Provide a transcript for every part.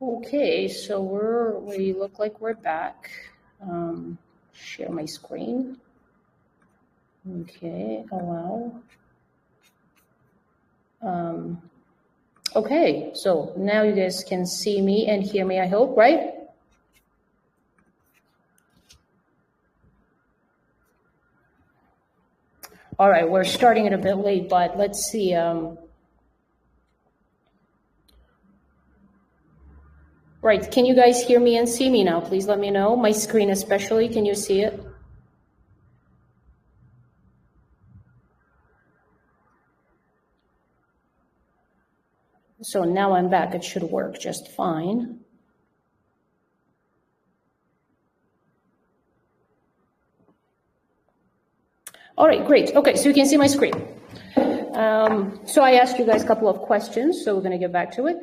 Okay, so we look like we're back. Share my screen. Okay, allow. Okay, so now you guys can see me and hear me, I hope, right? All right, we're starting it a bit late, but let's see. Right, can you guys hear me and see me now? Please let me know. My screen especially, can you see it? So now I'm back, it should work just fine. All right, great. Okay, so you can see my screen. So I asked you guys a couple of questions, so we're gonna get back to it.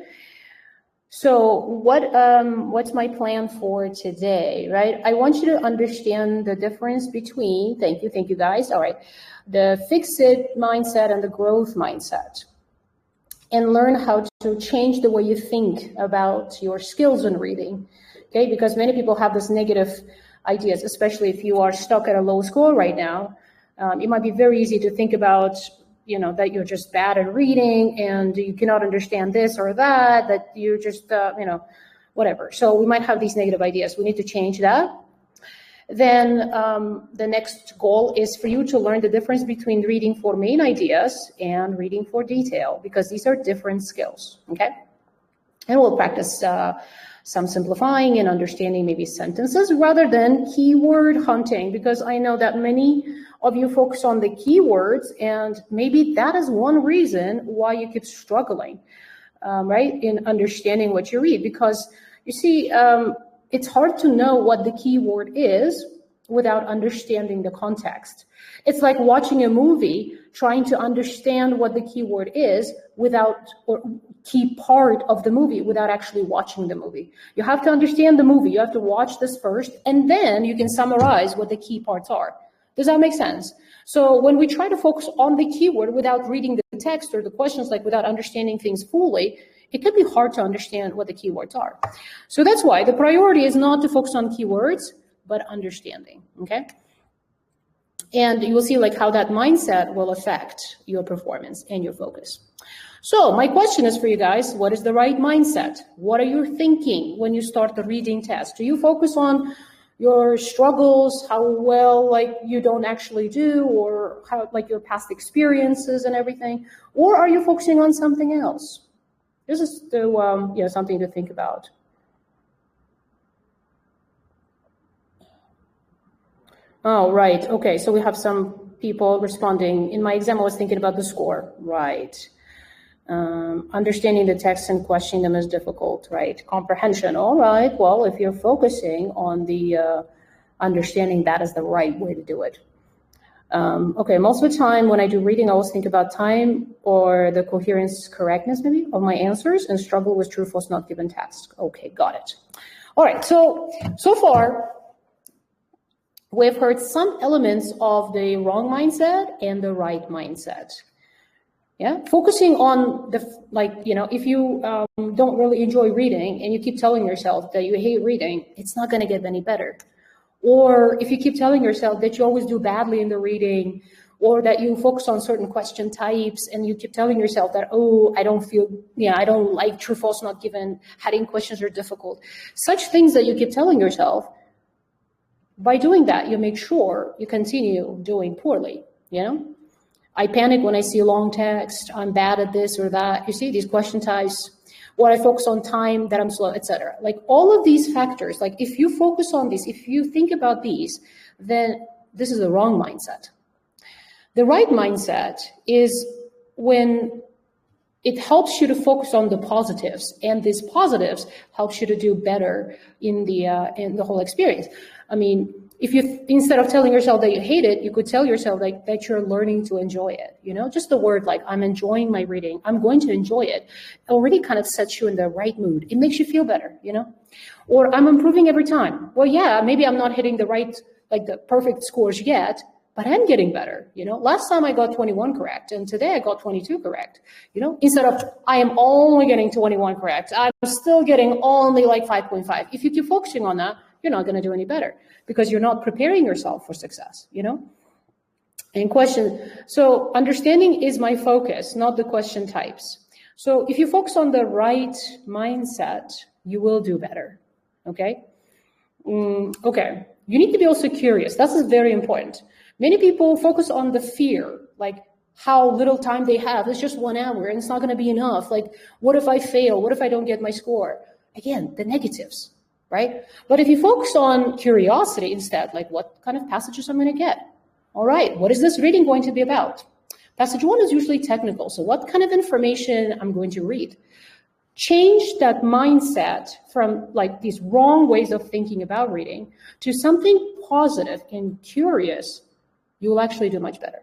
So what's my plan for today, right? I want you to understand the difference between, thank you guys, all right, the fix-it mindset and the growth mindset, and learn how to change the way you think about your skills in reading, okay? Because many people have this negative ideas, especially if you are stuck at a low score right now. It might be very easy to think about, you know, that you're just bad at reading and you cannot understand this or that you're just, you know, whatever. So we might have these negative ideas. We need to change that. Then the next goal is for you to learn the difference between reading for main ideas and reading for detail, because these are different skills, okay? And we'll practice some simplifying and understanding maybe sentences rather than keyword hunting, because I know that many of you focus on the keywords, and maybe that is one reason why you keep struggling, right, in understanding what you read. Because you see, it's hard to know what the keyword is without understanding the context. It's like watching a movie, trying to understand what the keyword is without, or key part of the movie, without actually watching the movie. You have to understand the movie. You have to watch this first, and then you can summarize what the key parts are. Does that make sense? So when we try to focus on the keyword without reading the text or the questions, like without understanding things fully, it can be hard to understand what the keywords are. So that's why the priority is not to focus on keywords, but understanding, okay? And you will see like how that mindset will affect your performance and your focus. So my question is for you guys, what is the right mindset? What are you thinking when you start the reading test? Do you focus on your struggles, how well like you don't actually do, or how like your past experiences and everything? Or are you focusing on something else? This is the, you know, something to think about. Oh, right. Okay, so we have some people responding. In my exam, I was thinking about the score. Right. Understanding the text and questioning them is difficult, right? Comprehension. All right. Well, if you're focusing on the understanding, that is the right way to do it. Okay, most of the time when I do reading, I always think about time or the coherence, correctness maybe of my answers, and struggle with true, false, not given task. Okay, got it. All right, so far, we've heard some elements of the wrong mindset and the right mindset. Yeah, focusing on the, like, you know, if you don't really enjoy reading and you keep telling yourself that you hate reading, it's not going to get any better. Or if you keep telling yourself that you always do badly in the reading, or that you focus on certain question types and you keep telling yourself that, oh, I don't feel, yeah, I don't like true, false, not given, heading questions are difficult. Such things that you keep telling yourself, by doing that, you make sure you continue doing poorly, you know? I panic when I see long text, I'm bad at this or that. You see these question types, or I focus on time, that I'm slow, etc. Like all of these factors, like if you focus on these, if you think about these, then this is the wrong mindset. The right mindset is when it helps you to focus on the positives, and these positives helps you to do better in the whole experience. I mean, if you, instead of telling yourself that you hate it, you could tell yourself like that you're learning to enjoy it. You know, just the word like I'm enjoying my reading, I'm going to enjoy it, already kind of sets you in the right mood. It makes you feel better, you know, or I'm improving every time. Well, yeah, maybe I'm not hitting the right, like the perfect scores yet, but I'm getting better. Last time I got 21 correct, and today I got 22 correct. Instead of I am only getting 21 correct, I'm still getting only like 5.5. If you keep focusing on that, you're not going to do any better because you're not preparing yourself for success. And question. So understanding is my focus, not the question types. So if you focus on the right mindset, you will do better. Okay. Okay. You need to be also curious. That's very important. Many people focus on the fear, like how little time they have. It's just 1 hour and it's not going to be enough. Like, what if I fail? What if I don't get my score? Again, the negatives, right? But if you focus on curiosity instead, like what kind of passages I'm going to get? All right, what is this reading going to be about? Passage 1 is usually technical. So what kind of information I'm going to read? Change that mindset from like these wrong ways of thinking about reading to something positive and curious. You will actually do much better.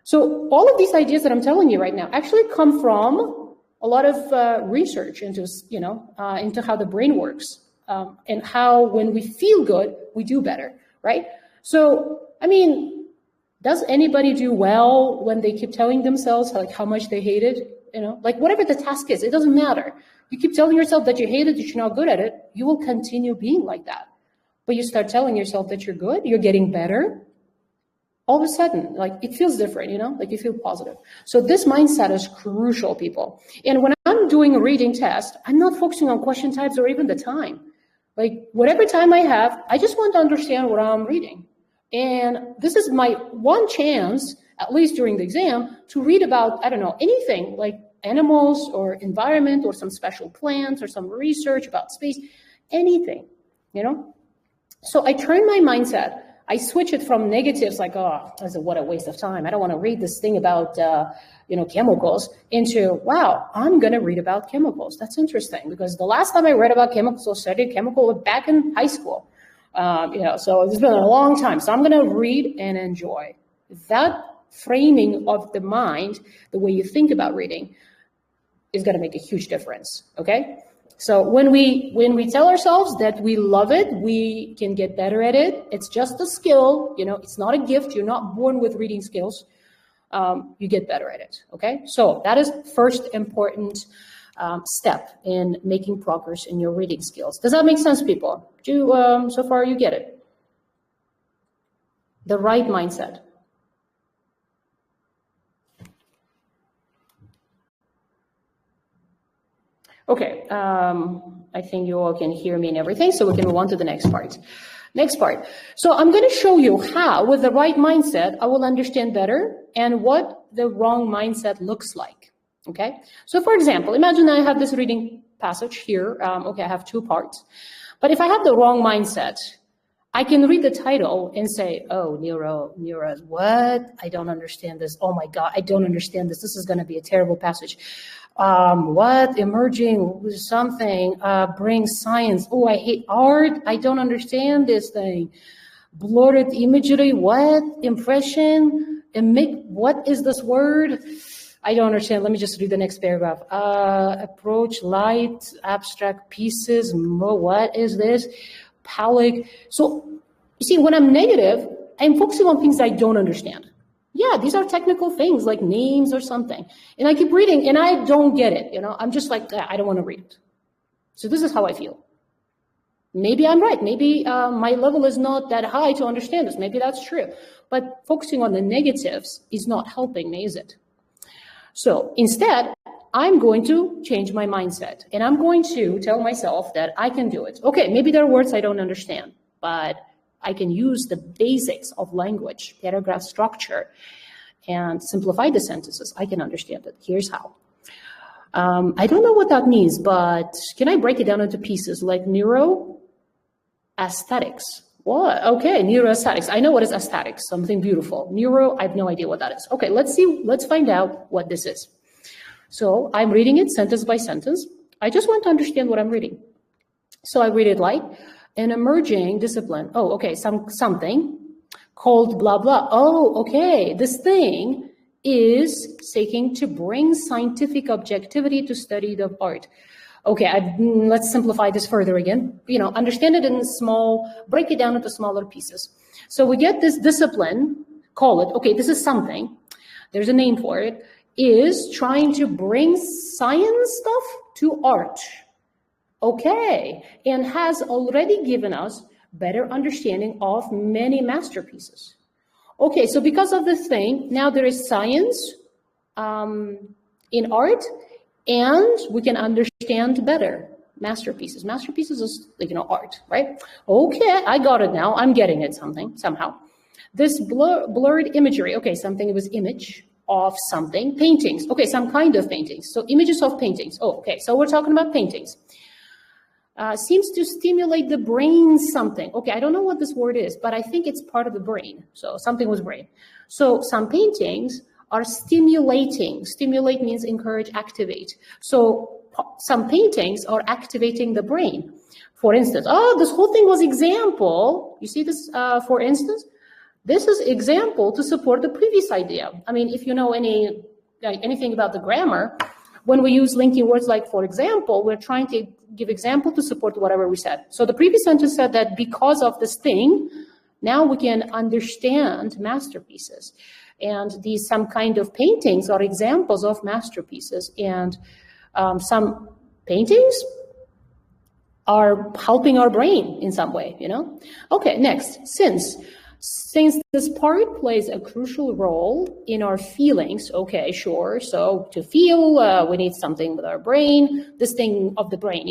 So all of these ideas that I'm telling you right now actually come from a lot of research into, into how the brain works and how when we feel good, we do better, right? So, I mean, does anybody do well when they keep telling themselves like how much they hate it? Like whatever the task is, it doesn't matter. You keep telling yourself that you hate it, that you're not good at it, you will continue being like that. But you start telling yourself that you're good, you're getting better, all of a sudden, like it feels different, like you feel positive. So this mindset is crucial, people. And when I'm doing a reading test, I'm not focusing on question types or even the time. Like whatever time I have, I just want to understand what I'm reading. And this is my one chance, at least during the exam, to read about, I don't know, anything like animals or environment or some special plants or some research about space, anything, So I turn my mindset, I switch it from negatives like, oh, what a waste of time. I don't want to read this thing about, chemicals into, wow, I'm going to read about chemicals. That's interesting because the last time I read about chemicals or studied chemical was back in high school. So it's been a long time. So I'm going to read and enjoy. That framing of the mind, the way you think about reading, is going to make a huge difference. Okay. So when we tell ourselves that we love it, we can get better at it. It's just a skill. It's not a gift. You're not born with reading skills. You get better at it. Okay. So that is first important step in making progress in your reading skills. Does that make sense, people? So far you get it? The right mindset. Okay, I think you all can hear me and everything, so we can move on to the next part. So I'm going to show you how, with the right mindset, I will understand better and what the wrong mindset looks like. Okay, so for example, imagine I have this reading passage here. Okay, I have 2 parts. But if I have the wrong mindset, I can read the title and say, oh, neuro, what? I don't understand this. Oh my God, I don't understand this. This is going to be a terrible passage. What? Emerging something, brings science. Oh, I hate art. I don't understand this thing. Blurred imagery. What? Impression. What is this word? I don't understand. Let me just read the next paragraph. Approach, light, abstract pieces. What is this? Pchilik. So, you see, when I'm negative, I'm focusing on things I don't understand. Yeah, these are technical things like names or something. And I keep reading and I don't get it. I'm just like, I don't want to read it. So this is how I feel. Maybe I'm right. Maybe my level is not that high to understand this. Maybe that's true. But focusing on the negatives is not helping me, is it? So instead, I'm going to change my mindset and I'm going to tell myself that I can do it. Okay, maybe there are words I don't understand, but I can use the basics of language, paragraph structure, and simplify the sentences. I can understand it. Here's how. I don't know what that means, but can I break it down into pieces like neuroaesthetics? What? Okay, neuroaesthetics. I know what is aesthetics, something beautiful. Neuro, I have no idea what that is. Okay, let's find out what this is. So I'm reading it sentence by sentence. I just want to understand what I'm reading. So I read it like an emerging discipline. Oh, okay, something called blah, blah. Oh, okay, this thing is seeking to bring scientific objectivity to study of art. Okay, let's simplify this further again. Understand it in break it down into smaller pieces. So we get this discipline call it, okay, this is something, there's a name for it, is trying to bring science stuff to art. Okay, and has already given us better understanding of many masterpieces. Okay, so because of this thing, now there is science in art, and we can understand better masterpieces. Masterpieces is, art, right? Okay, I got it now. I'm getting it somehow. This blurred imagery, okay, something was image of something. Paintings, okay, some kind of paintings. So images of paintings. Oh, okay, so we're talking about paintings. Seems to stimulate the brain something. Okay, I don't know what this word is, but I think it's part of the brain. So something was brain. So some paintings are stimulating. Stimulate means encourage, activate. So some paintings are activating the brain. For instance, this whole thing was example. You see this, for instance? This is example to support the previous idea. I mean, if you know anything about the grammar, when we use linking words like for example, we're trying to give example to support whatever we said. So the previous sentence said that because of this thing, now we can understand masterpieces. And these some kind of paintings are examples of masterpieces. And some paintings are helping our brain in some way, Okay, next, since this part plays a crucial role in our feelings, okay, sure. So to feel, we need something with our brain, this thing of the brain,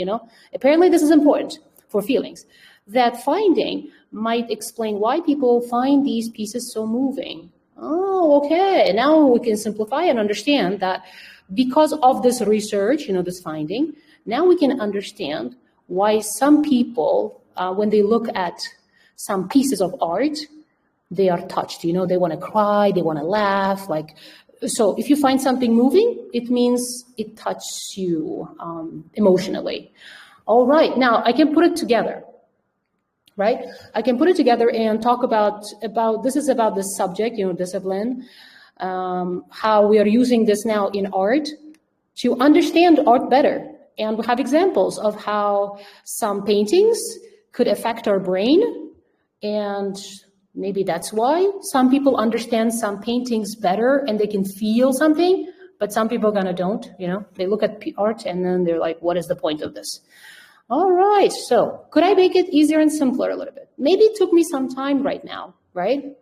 Apparently this is important for feelings. That finding might explain why people find these pieces so moving. Oh, okay. Now we can simplify and understand that because of this research, this finding, now we can understand why some people, when they look at some pieces of art, they are touched, they want to cry, they want to laugh. So if you find something moving, it means it touches you emotionally. All right, now I can put it together, right? I can put it together and talk about this is about the subject, discipline, how we are using this now in art to understand art better. And we have examples of how some paintings could affect our brain, and maybe that's why some people understand some paintings better and they can feel something, but some people don't, they look at art and then they're like, what is the point of this? All right, so could I make it easier and simpler a little bit? Maybe it took me some time right now, right?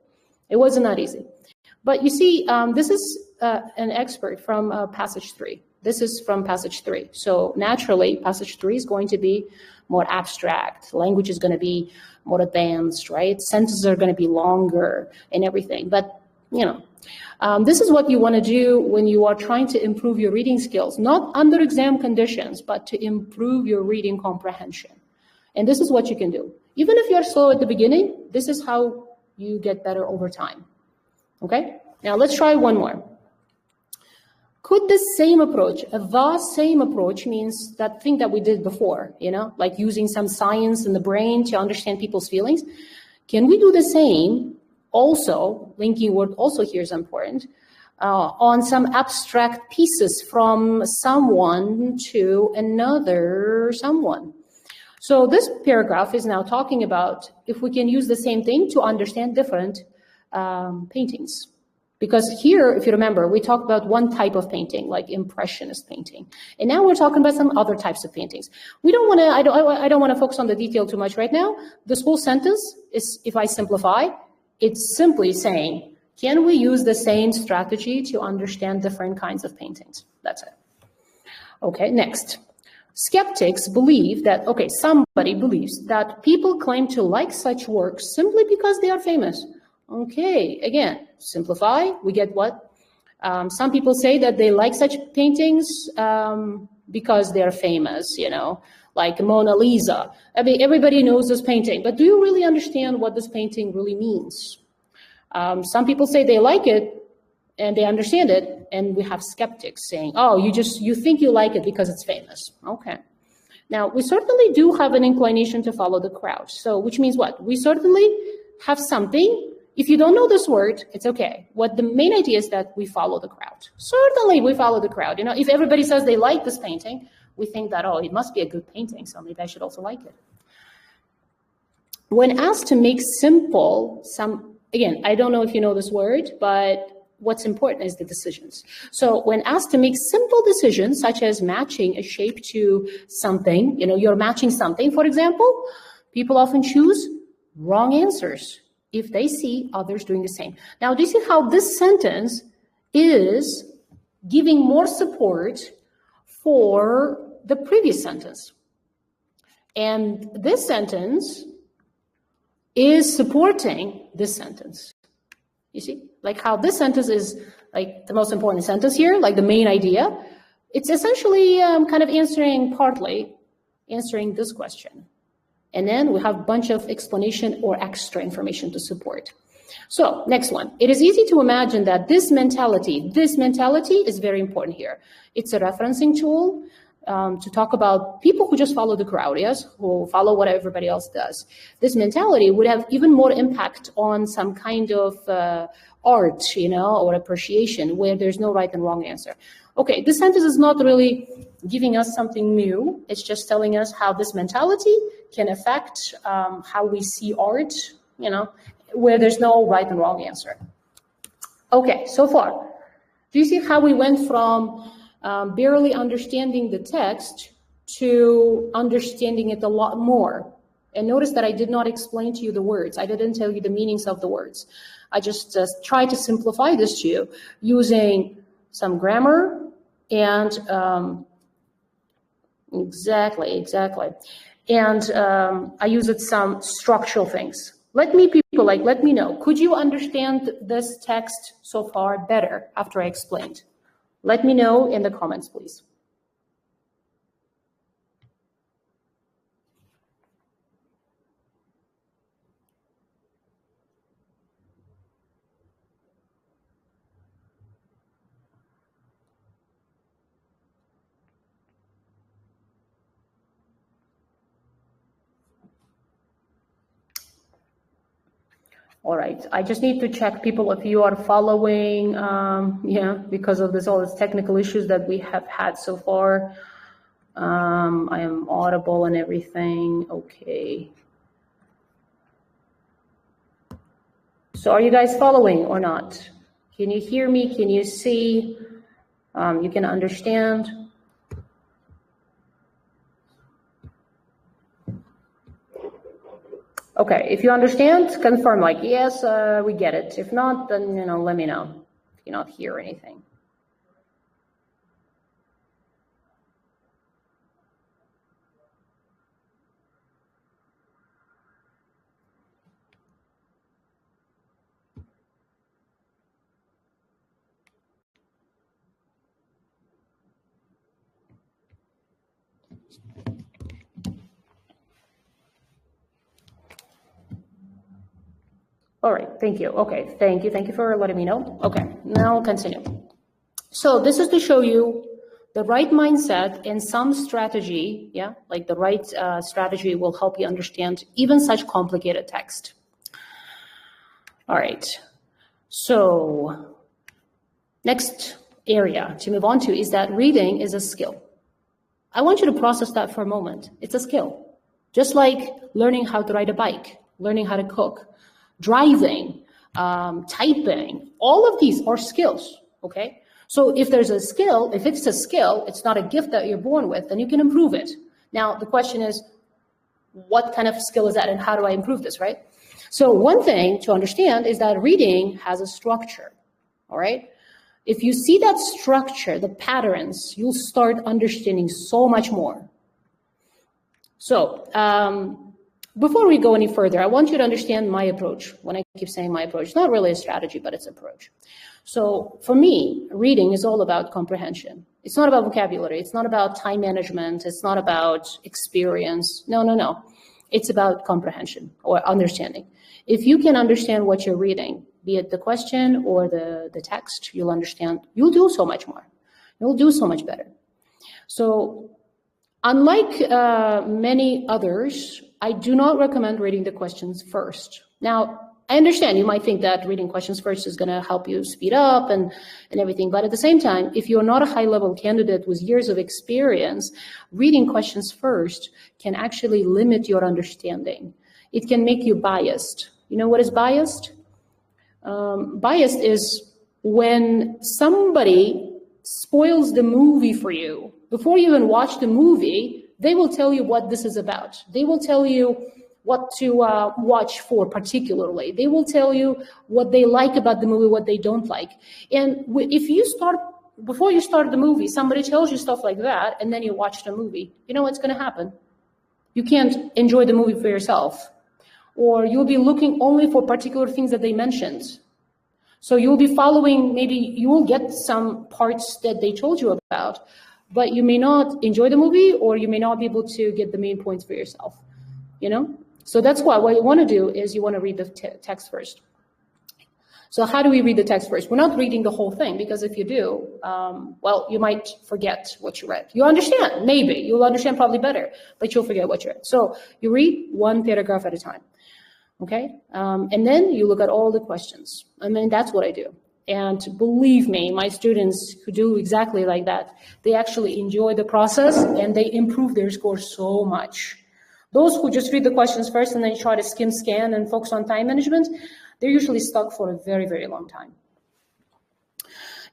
It wasn't that easy. But you see, this is an expert from passage 3. This is from passage 3. So naturally, passage 3 is going to be more abstract. Language is going to be more advanced, right? Sentences are going to be longer and everything. But, this is what you want to do when you are trying to improve your reading skills, not under exam conditions, but to improve your reading comprehension. And this is what you can do. Even if you're slow at the beginning, this is how you get better over time. Okay? Now let's try one more. Could the same approach, the same approach means that thing that we did before, like using some science in the brain to understand people's feelings. Can we do the same also, linking word also here is important, on some abstract pieces from someone to another someone? So this paragraph is now talking about if we can use the same thing to understand different paintings. Because here, if you remember, we talked about one type of painting, like impressionist painting, and now we're talking about some other types of paintings. We don't want to. I don't want to focus on the detail too much right now. This whole sentence is, if I simplify, it's simply saying, can we use the same strategy to understand different kinds of paintings? That's it. Okay, next. Skeptics believe that, okay, somebody believes that people claim to like such works simply because they are famous. Okay, again, simplify, we get what? Some people say that they like such paintings because they're famous, like Mona Lisa. I mean, everybody knows this painting, but do you really understand what this painting really means? Some people say they like it and they understand it, and we have skeptics saying, oh, you think you like it because it's famous. Okay. Now, we certainly do have an inclination to follow the crowd. So, which means what? We certainly have something. If you don't know this word, it's okay. What the main idea is that we follow the crowd. Certainly we follow the crowd. If everybody says they like this painting, we think that, oh, it must be a good painting, so maybe I should also like it. When asked to make simple some Again, I don't know if you know this word, but what's important is the decisions. So when asked to make simple decisions, such as matching a shape to something, you're matching something, for example, people often choose wrong answers if they see others doing the same. Now, do you see how this sentence is giving more support for the previous sentence? And this sentence is supporting this sentence. You see, like how this sentence is like the most important sentence here, like the main idea. It's essentially kind of partly answering this question. And then we have a bunch of explanation or extra information to support. So next one, it is easy to imagine that this mentality is very important here. It's a referencing tool to talk about people who just follow the crowd, yes, who follow what everybody else does. This mentality would have even more impact on some kind of art, or appreciation where there's no right and wrong answer. Okay, this sentence is not really giving us something new. It's just telling us how this mentality can affect how we see art, where there's no right and wrong answer. Okay, so far, do you see how we went from barely understanding the text to understanding it a lot more? And notice that I did not explain to you the words. I didn't tell you the meanings of the words. I just tried to simplify this to you using some grammar and exactly. And I used some structural things. Let me know, could you understand this text so far better after I explained? Let me know in the comments, please. All right, I just need to check people if you are following, because of all these technical issues that we have had so far. I am audible and everything, okay. So are you guys following or not? Can you hear me? Can you see? You can understand? Okay, if you understand, confirm like, yes, we get it. If not, then, let me know if you not hear anything. All right, thank you. Okay, thank you for letting me know. Okay, now continue. So this is to show you the right mindset and some strategy, like the right strategy will help you understand even such complicated text. All right, so next area to move on to is that reading is a skill. I want you to process that for a moment. It's a skill, just like learning how to ride a bike, learning how to cook, driving, typing, all of these are skills, okay? So if there's a skill, if it's a skill, it's not a gift that you're born with, then you can improve it. Now, the question is, what kind of skill is that and how do I improve this, right? So one thing to understand is that reading has a structure, all right? If you see that structure, the patterns, you'll start understanding so much more. So, before we go any further, I want you to understand my approach. When I keep saying my approach, it's not really a strategy, but it's approach. So for me, reading is all about comprehension. It's not about vocabulary. It's not about time management. It's not about experience. No. It's about comprehension or understanding. If you can understand what you're reading, be it the question or the text, you'll understand. You'll do so much more. You'll do so much better. So unlike many others, I do not recommend reading the questions first. Now, I understand you might think that reading questions first is going to help you speed up and everything, but at the same time, if you're not a high-level candidate with years of experience, reading questions first can actually limit your understanding. It can make you biased. You know what is biased? Biased is when somebody spoils the movie for you. Before you even watch the movie, they will tell you what this is about. They will tell you what to watch for particularly. They will tell you what they like about the movie, what they don't like. And if you start, before you start the movie, somebody tells you stuff like that, and then you watch the movie, you know what's going to happen? You can't enjoy the movie for yourself. Or you'll be looking only for particular things that they mentioned. So you'll be following, maybe you will get some parts that they told you about, but you may not enjoy the movie, or you may not be able to get the main points for yourself, you know? So that's why what you want to do is you want to read the text first. So how do we read the text first? We're not reading the whole thing, because if you do, well, you might forget what you read. You understand, maybe. You'll understand probably better, but you'll forget what you read. So you read one paragraph at a time, okay? And then you look at all the questions. I mean, that's what I do. And believe me, my students who do exactly like that, they actually enjoy the process and they improve their score so much. Those who just read the questions first and then try to skim scan and focus on time management, they're usually stuck for a very, very long time.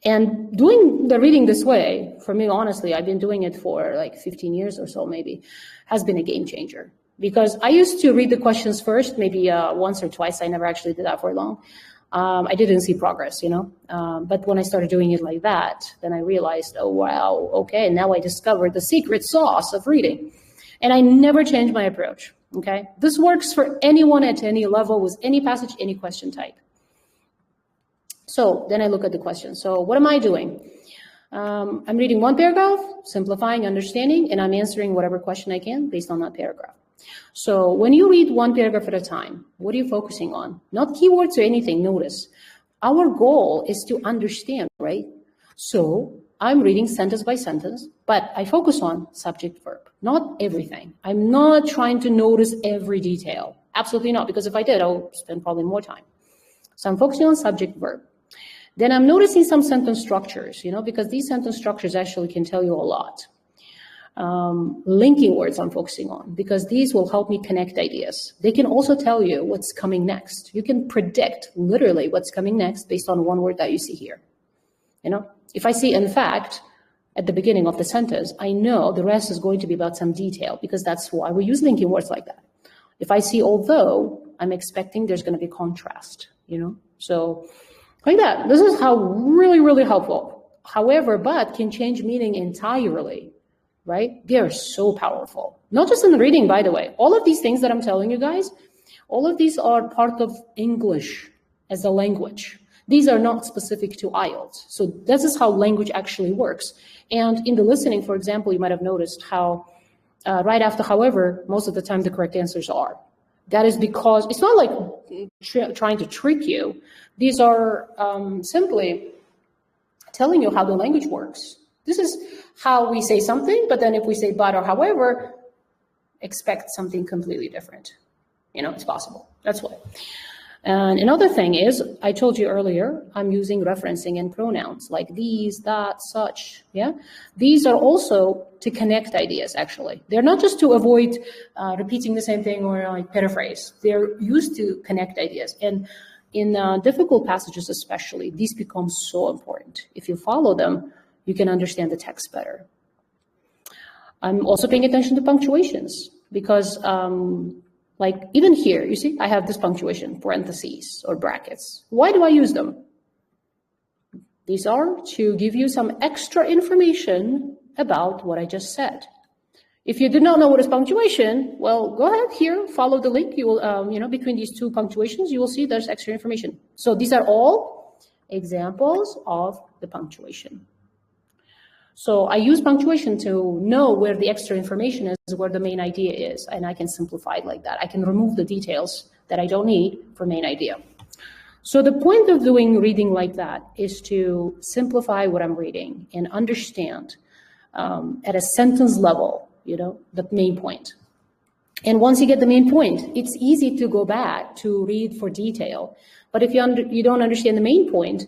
And doing the reading this way, for me, honestly, I've been doing it for like 15 years or so maybe, has been a game changer. Because I used to read the questions first, maybe once or twice. I never actually did that for long. I didn't see progress, you know. But when I started doing it like that, then I realized, oh, wow, okay, now I discovered the secret sauce of reading. And I never changed my approach, okay? This works for anyone at any level with any passage, any question type. So then I look at the question. So what am I doing? I'm reading one paragraph, simplifying, understanding, and I'm answering whatever question I can based on that paragraph. So when you read one paragraph at a time, what are you focusing on? Not keywords or anything, notice. Our goal is to understand, right? So I'm reading sentence by sentence, but I focus on subject verb, not everything. I'm not trying to notice every detail. Absolutely not, because if I did, I'll spend probably more time. So I'm focusing on subject verb. Then I'm noticing some sentence structures, you know, because these sentence structures actually can tell you a lot. Linking words I'm focusing on, because these will help me connect ideas. They can also tell you what's coming next. You can predict literally what's coming next based on one word that you see here. You know, if I see in fact at the beginning of the sentence, I know the rest is going to be about some detail, because that's why we use linking words like that. If I see although, I'm expecting there's going to be contrast, you know, so like that. This is how really, really helpful. However, but can change meaning entirely. Right? They are so powerful. Not just in the reading, by the way. All of these things that I'm telling you guys, all of these are part of English as a language. These are not specific to IELTS. So this is how language actually works. And in the listening, for example, you might have noticed how right after however, most of the time the correct answers are. That is because it's not like trying to trick you. These are simply telling you how the language works. This is how we say something, but then if we say but or however, expect something completely different. You know, it's possible. That's why. And another thing is, I told you earlier, I'm using referencing and pronouns like these, that, such, yeah? These are also to connect ideas, actually. They're not just to avoid repeating the same thing or like paraphrase. They're used to connect ideas. And in difficult passages especially, these become so important. If you follow them, you can understand the text better. I'm also paying attention to punctuations because like even here, you see, I have this punctuation, parentheses or brackets. Why do I use them? These are to give you some extra information about what I just said. If you did not know what is punctuation, well, go ahead here, follow the link. You will, you know, between these two punctuations, you will see there's extra information. So these are all examples of the punctuation. So I use punctuation to know where the extra information is, where the main idea is, and I can simplify it like that. I can remove the details that I don't need for main idea. So the point of doing reading like that is to simplify what I'm reading and understand at a sentence level, you know, the main point. And once you get the main point, it's easy to go back to read for detail. But if you don't understand the main point,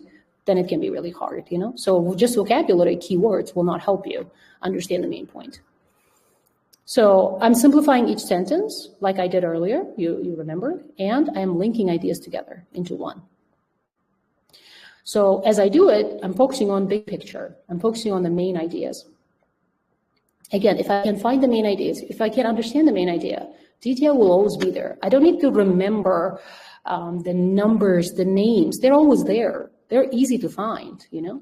then it can be really hard, you know? So just vocabulary keywords will not help you understand the main point. So I'm simplifying each sentence like I did earlier, you remember, and I'm linking ideas together into one. So as I do it, I'm focusing on big picture. I'm focusing on the main ideas. Again, if I can find the main ideas, if I can understand the main idea, detail will always be there. I don't need to remember the numbers, the names. They're always there. They're easy to find, you know.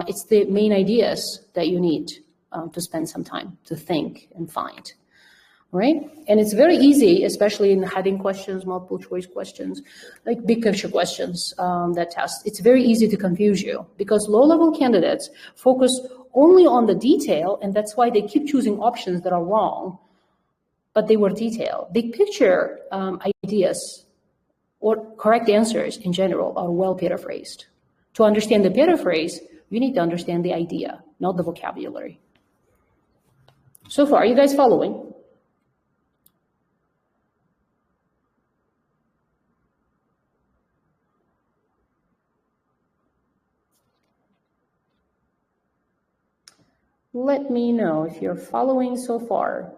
It's the main ideas that you need to spend some time to think and find, right? And it's very easy, especially in heading questions, multiple choice questions, like big picture questions that test. It's very easy to confuse you because low-level candidates focus only on the detail, and that's why they keep choosing options that are wrong, but they were detailed. Big picture ideas or correct answers in general are well paraphrased. To understand the paraphrase, you need to understand the idea, not the vocabulary. So far, are you guys following? Let me know if you're following so far.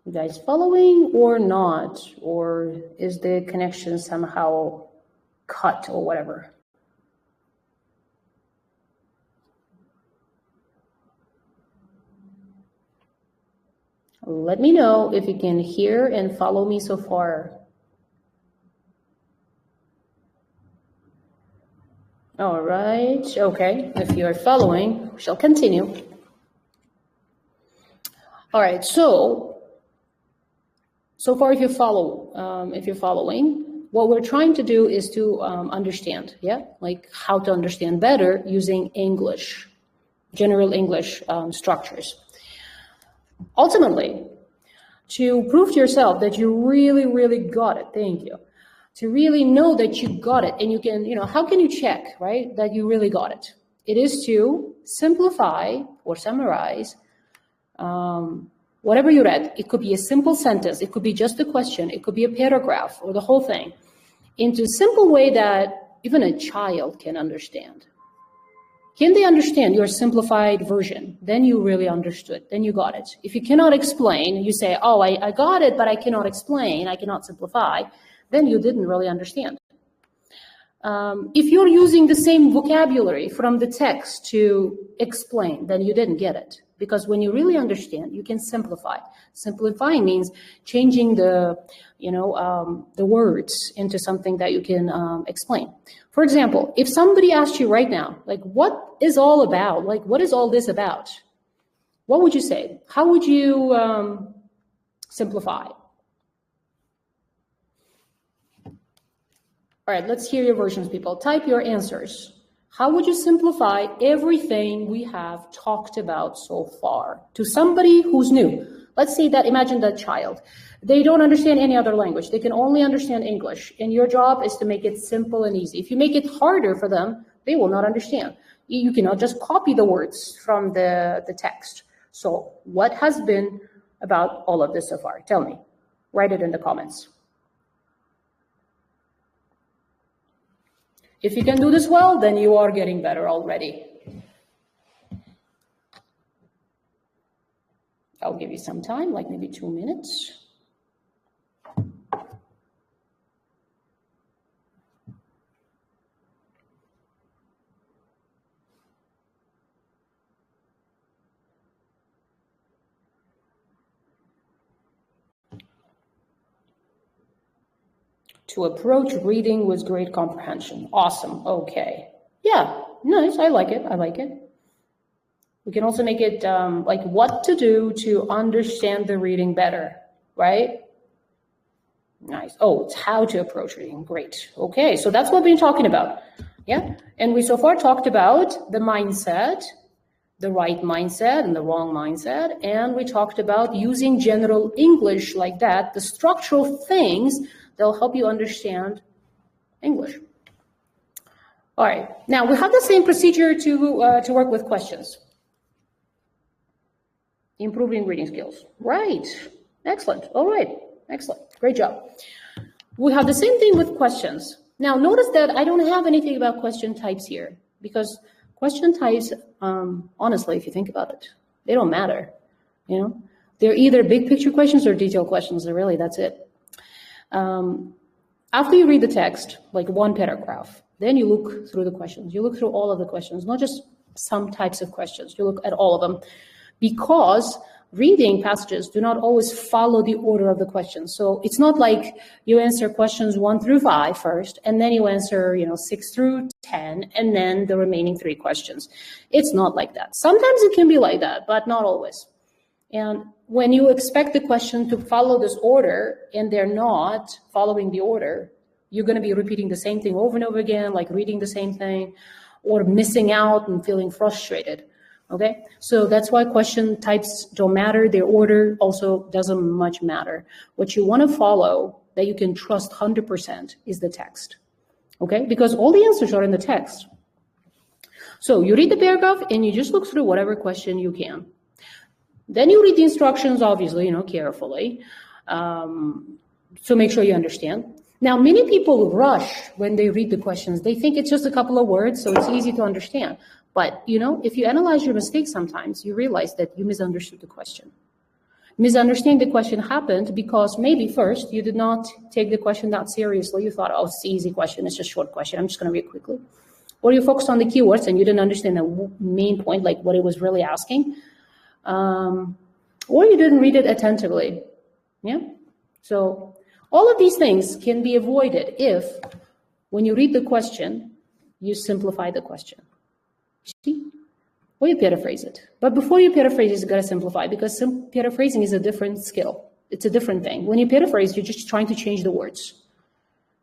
You guys following or not? Or is the connection somehow cut or whatever? Let me know if you can hear and follow me so far. All right, okay. If you're following, we shall continue. All right, so far if you're following, what we're trying to do is to understand, yeah? Like how to understand better using English, general English structures. Ultimately, to prove to yourself that you really, really got it, thank you, to really know that you got it, and you can, how can you check, right, that you really got it? It is to simplify or summarize whatever you read. It could be a simple sentence, it could be just a question, it could be a paragraph or the whole thing, into a simple way that even a child can understand. Can they understand your simplified version? Then you really understood, then you got it. If you cannot explain, you say, oh, I got it, but I cannot explain, I cannot simplify, then you didn't really understand. If you're using the same vocabulary from the text to explain, then you didn't get it. Because when you really understand, you can simplify. Simplifying means changing the words into something that you can explain. For example, if somebody asked you right now, like, what is all about? Like, what is all this about? What would you say? How would you simplify? All right, let's hear your versions, people. Type your answers. How would you simplify everything we have talked about so far to somebody who's new? Let's say that, imagine that child. They don't understand any other language. They can only understand English. And your job is to make it simple and easy. If you make it harder for them, they will not understand. You cannot just copy the words from the text. So what has been about all of this so far? Tell me. Write it in the comments. If you can do this well, then you are getting better already. I'll give you some time, like maybe 2 minutes. To approach reading with great comprehension. Awesome. Okay. Yeah, nice. I like it. I like it. We can also make it like what to do to understand the reading better, right? Nice. Oh, it's how to approach reading. Great. Okay, so that's what we've been talking about. Yeah. And we so far talked about the mindset, the right mindset and the wrong mindset. And we talked about using general English like that, the structural things that'll help you understand English. All right, now we have the same procedure to work with questions. Improving reading skills. Right, excellent. All right, excellent, great job. We have the same thing with questions. Now notice that I don't have anything about question types here, because question types, honestly, if you think about it, they don't matter. You know, they're either big picture questions or detailed questions. Really, that's it. After you read the text, like one paragraph, then you look through the questions. You look through all of the questions, not just some types of questions. You look at all of them, because reading passages do not always follow the order of the questions. So it's not like you answer questions 1 through 5 first, and then you answer, 6 through 10, and then the remaining 3 questions. It's not like that. Sometimes it can be like that, but not always. And when you expect the question to follow this order and they're not following the order, you're going to be repeating the same thing over and over again, like reading the same thing, or missing out and feeling frustrated. Okay, so that's why question types don't matter. Their order also doesn't much matter. What you want to follow that you can trust 100% is the text. Okay, because all the answers are in the text. So you read the paragraph and you just look through whatever question you can. Then you read the instructions, obviously, carefully, so make sure you understand. Now, many people rush when they read the questions. They think it's just a couple of words, so it's easy to understand. But, if you analyze your mistakes sometimes, you realize that you misunderstood the question. Misunderstanding the question happened because maybe first you did not take the question that seriously. You thought, oh, it's an easy question. It's just a short question. I'm just going to read quickly. Or you focused on the keywords and you didn't understand the main point, like what it was really asking. Or you didn't read it attentively. Yeah. So all of these things can be avoided if, when you read the question, you simplify the question. See? Or you paraphrase it. But before you paraphrase it, you got to simplify, because paraphrasing is a different skill. It's a different thing. When you paraphrase, you're just trying to change the words.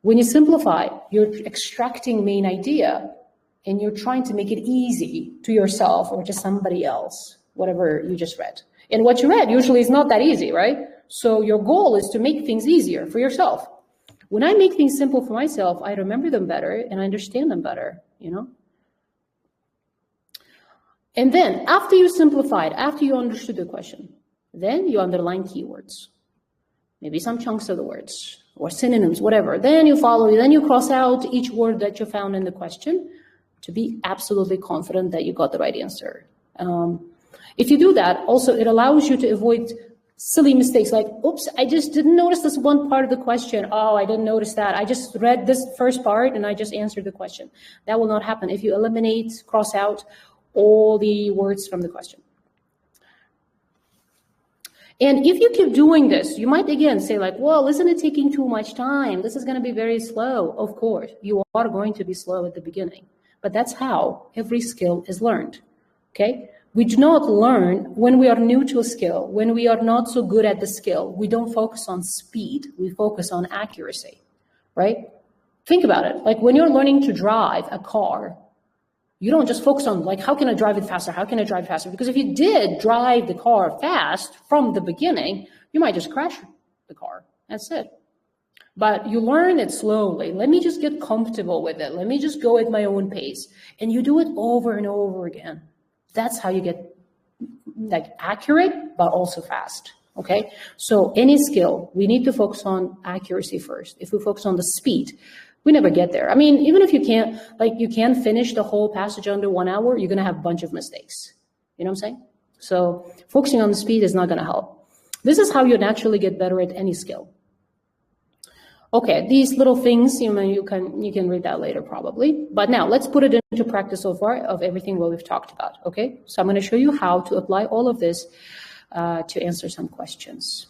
When you simplify, you're extracting main idea and you're trying to make it easy to yourself or to somebody else, whatever you just read. And what you read usually is not that easy, right? So your goal is to make things easier for yourself. When I make things simple for myself, I remember them better and I understand them better, And then after you simplified, after you understood the question, then you underline keywords, maybe some chunks of the words or synonyms, whatever. Then you then you cross out each word that you found in the question to be absolutely confident that you got the right answer. If you do that, also it allows you to avoid silly mistakes like, oops, I just didn't notice this one part of the question. Oh, I didn't notice that. I just read this first part and I just answered the question. That will not happen if you eliminate, cross out all the words from the question. And if you keep doing this, you might again say like, well, isn't it taking too much time? This is going to be very slow. Of course, you are going to be slow at the beginning, but that's how every skill is learned, okay? We do not learn when we are new to a skill, when we are not so good at the skill. We don't focus on speed, we focus on accuracy, right? Think about it, like when you're learning to drive a car, you don't just focus on like, how can I drive it faster? How can I drive faster? Because if you did drive the car fast from the beginning, you might just crash the car. That's it. But you learn it slowly. Let me just get comfortable with it. Let me just go at my own pace. And you do it over and over again. That's how you get like accurate, but also fast. Okay. So any skill, we need to focus on accuracy first. If we focus on the speed, we never get there. I mean, even if you can't finish the whole passage under 1 hour, you're going to have a bunch of mistakes. You know what I'm saying? So focusing on the speed is not going to help. This is how you naturally get better at any skill. Okay, these little things, you can read that later probably. But now let's put it into practice so far of everything what we've talked about. Okay, so I'm going to show you how to apply all of this to answer some questions.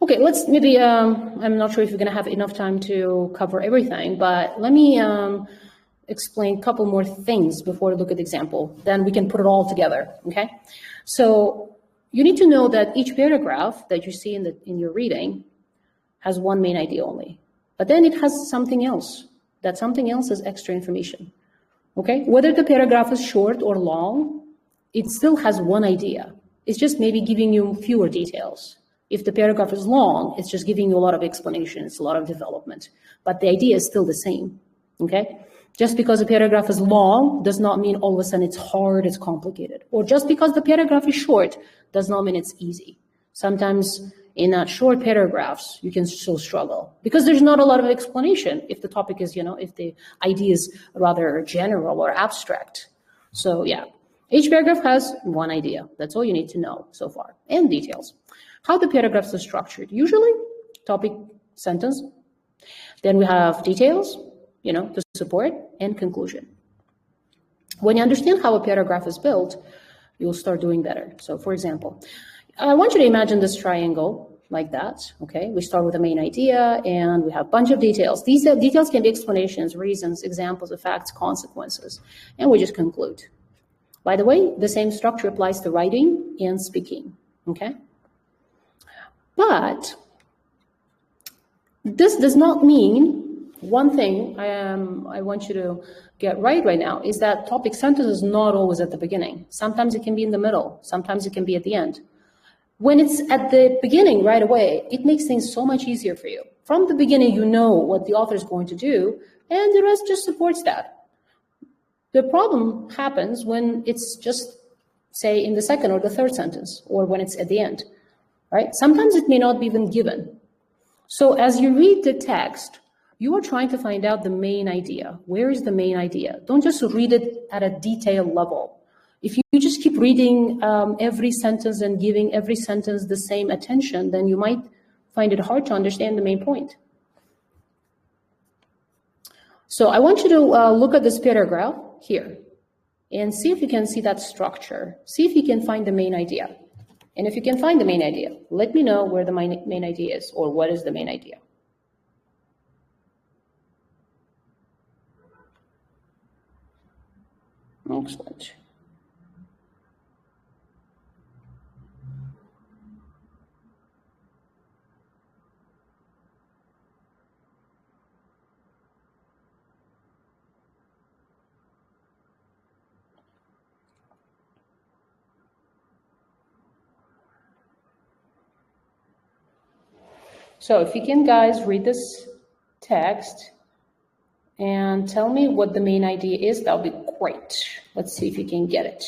Okay, let's maybe, I'm not sure if we're going to have enough time to cover everything, but let me explain a couple more things before we look at the example. Then we can put it all together, okay? So you need to know that each paragraph that you see in your reading has one main idea only, but then it has something else. That something else is extra information. Okay, whether the paragraph is short or long, it still has one idea. It's just maybe giving you fewer details. If the paragraph is long, it's just giving you a lot of explanations, a lot of development, but the idea is still the same. Okay, just because a paragraph is long does not mean all of a sudden it's hard, it's complicated. Or just because the paragraph is short does not mean it's easy. Sometimes in short paragraphs, you can still struggle because there's not a lot of explanation if the topic is, if the idea is rather general or abstract. So yeah, each paragraph has one idea. That's all you need to know so far, and details. How the paragraphs are structured. Usually topic, sentence. Then we have details, to support, and conclusion. When you understand how a paragraph is built, you'll start doing better. So for example, I want you to imagine this triangle like that, okay? We start with the main idea and we have a bunch of details. These details can be explanations, reasons, examples, effects, consequences, and we just conclude. By the way, the same structure applies to writing and speaking, okay? But this does not mean one thing I want you to get right now is that topic sentence is not always at the beginning. Sometimes it can be in the middle. Sometimes it can be at the end. When it's at the beginning right away, it makes things so much easier for you. From the beginning, you know what the author is going to do, and the rest just supports that. The problem happens when it's just, say, in the second or the third sentence, or when it's at the end, right? Sometimes it may not be even given. So as you read the text, you are trying to find out the main idea. Where is the main idea? Don't just read it at a detailed level. If you just keep reading every sentence and giving every sentence the same attention, then you might find it hard to understand the main point. So I want you to look at this paragraph here and see if you can see that structure. See if you can find the main idea. And if you can find the main idea, let me know where the main idea is, or what is the main idea. Excellent. So if you can, guys, read this text and tell me what the main idea is, that'll be great. Let's see if you can get it.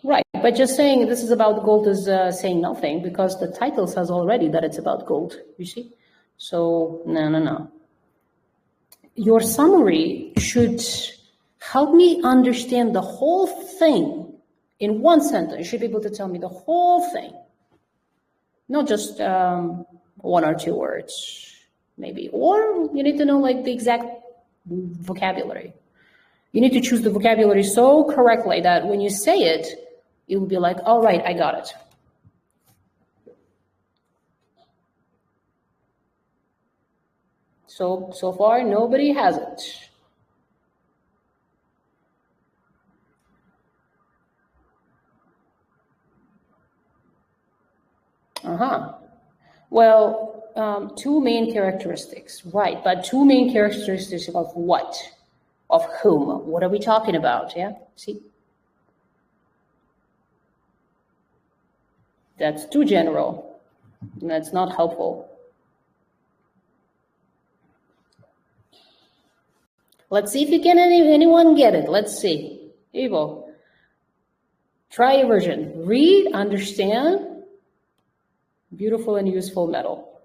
Right, but just saying this is about gold is saying nothing, because the title says already that it's about gold, you see? So, no. Your summary should help me understand the whole thing in one sentence. You should be able to tell me the whole thing, not just one or two words, maybe. Or you need to know like the exact vocabulary. You need to choose the vocabulary so correctly that when you say it, it will be like, all right, I got it. So far, nobody has it. Well, two main characteristics, right? But two main characteristics of what? Of whom? What are we talking about? Yeah, see? That's too general. That's not helpful. Let's see if you can anyone get it. Let's see. Evo. Try a version. Read, understand. Beautiful and useful metal.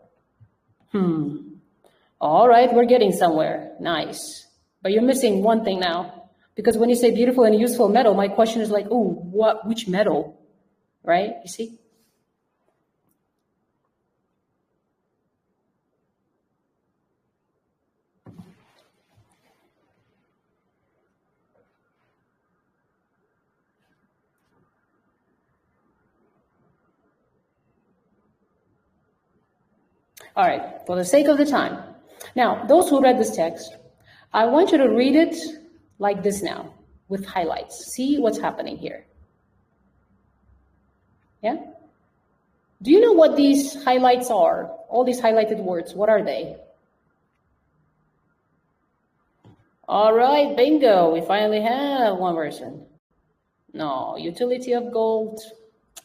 All right, we're getting somewhere. Nice. But you're missing one thing now. Because when you say beautiful and useful metal, my question is like, oh, which metal? Right? You see? All right, for the sake of the time. Now, those who read this text, I want you to read it like this now, with highlights. See what's happening here. Yeah? Do you know what these highlights are? All these highlighted words, what are they? All right, bingo, we finally have one person. No, utility of gold,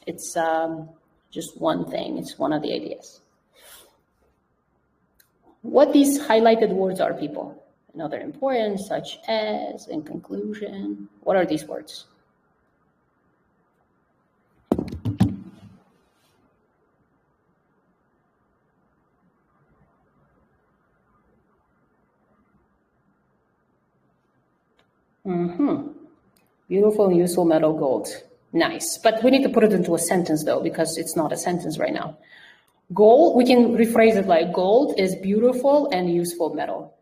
it's just one thing, it's one of the ideas. What these highlighted words are, people? Another important, such as, in conclusion, what are these words? Beautiful and useful metal, gold. Nice, but we need to put it into a sentence though, because it's not a sentence right now. Gold, we can rephrase it like gold is beautiful and useful metal.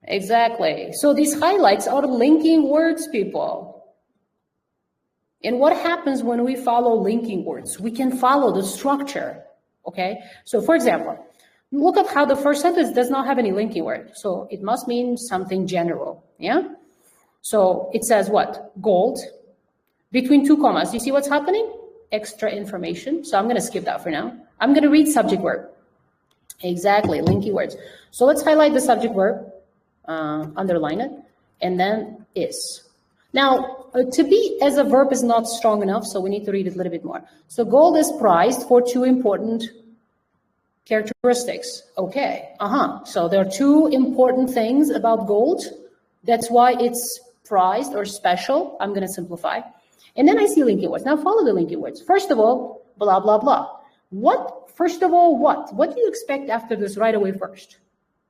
Exactly. So these highlights are linking words, people. And what happens when we follow linking words? We can follow the structure, okay? So for example, look at how the first sentence does not have any linking word. So it must mean something general, yeah? So it says what? Gold, between two commas. You see what's happening? Extra information. So I'm going to skip that for now. I'm going to read subject verb. Exactly, linking words. So let's highlight the subject verb, underline it, and then is. Now, to be as a verb is not strong enough, so we need to read it a little bit more. So gold is prized for two important characteristics. Okay, so there are two important things about gold. That's why it's prized or special. I'm going to simplify. And then I see linking words. Now follow the linking words. First of all, blah, blah, blah. What? First of all, what? What do you expect after this right away first?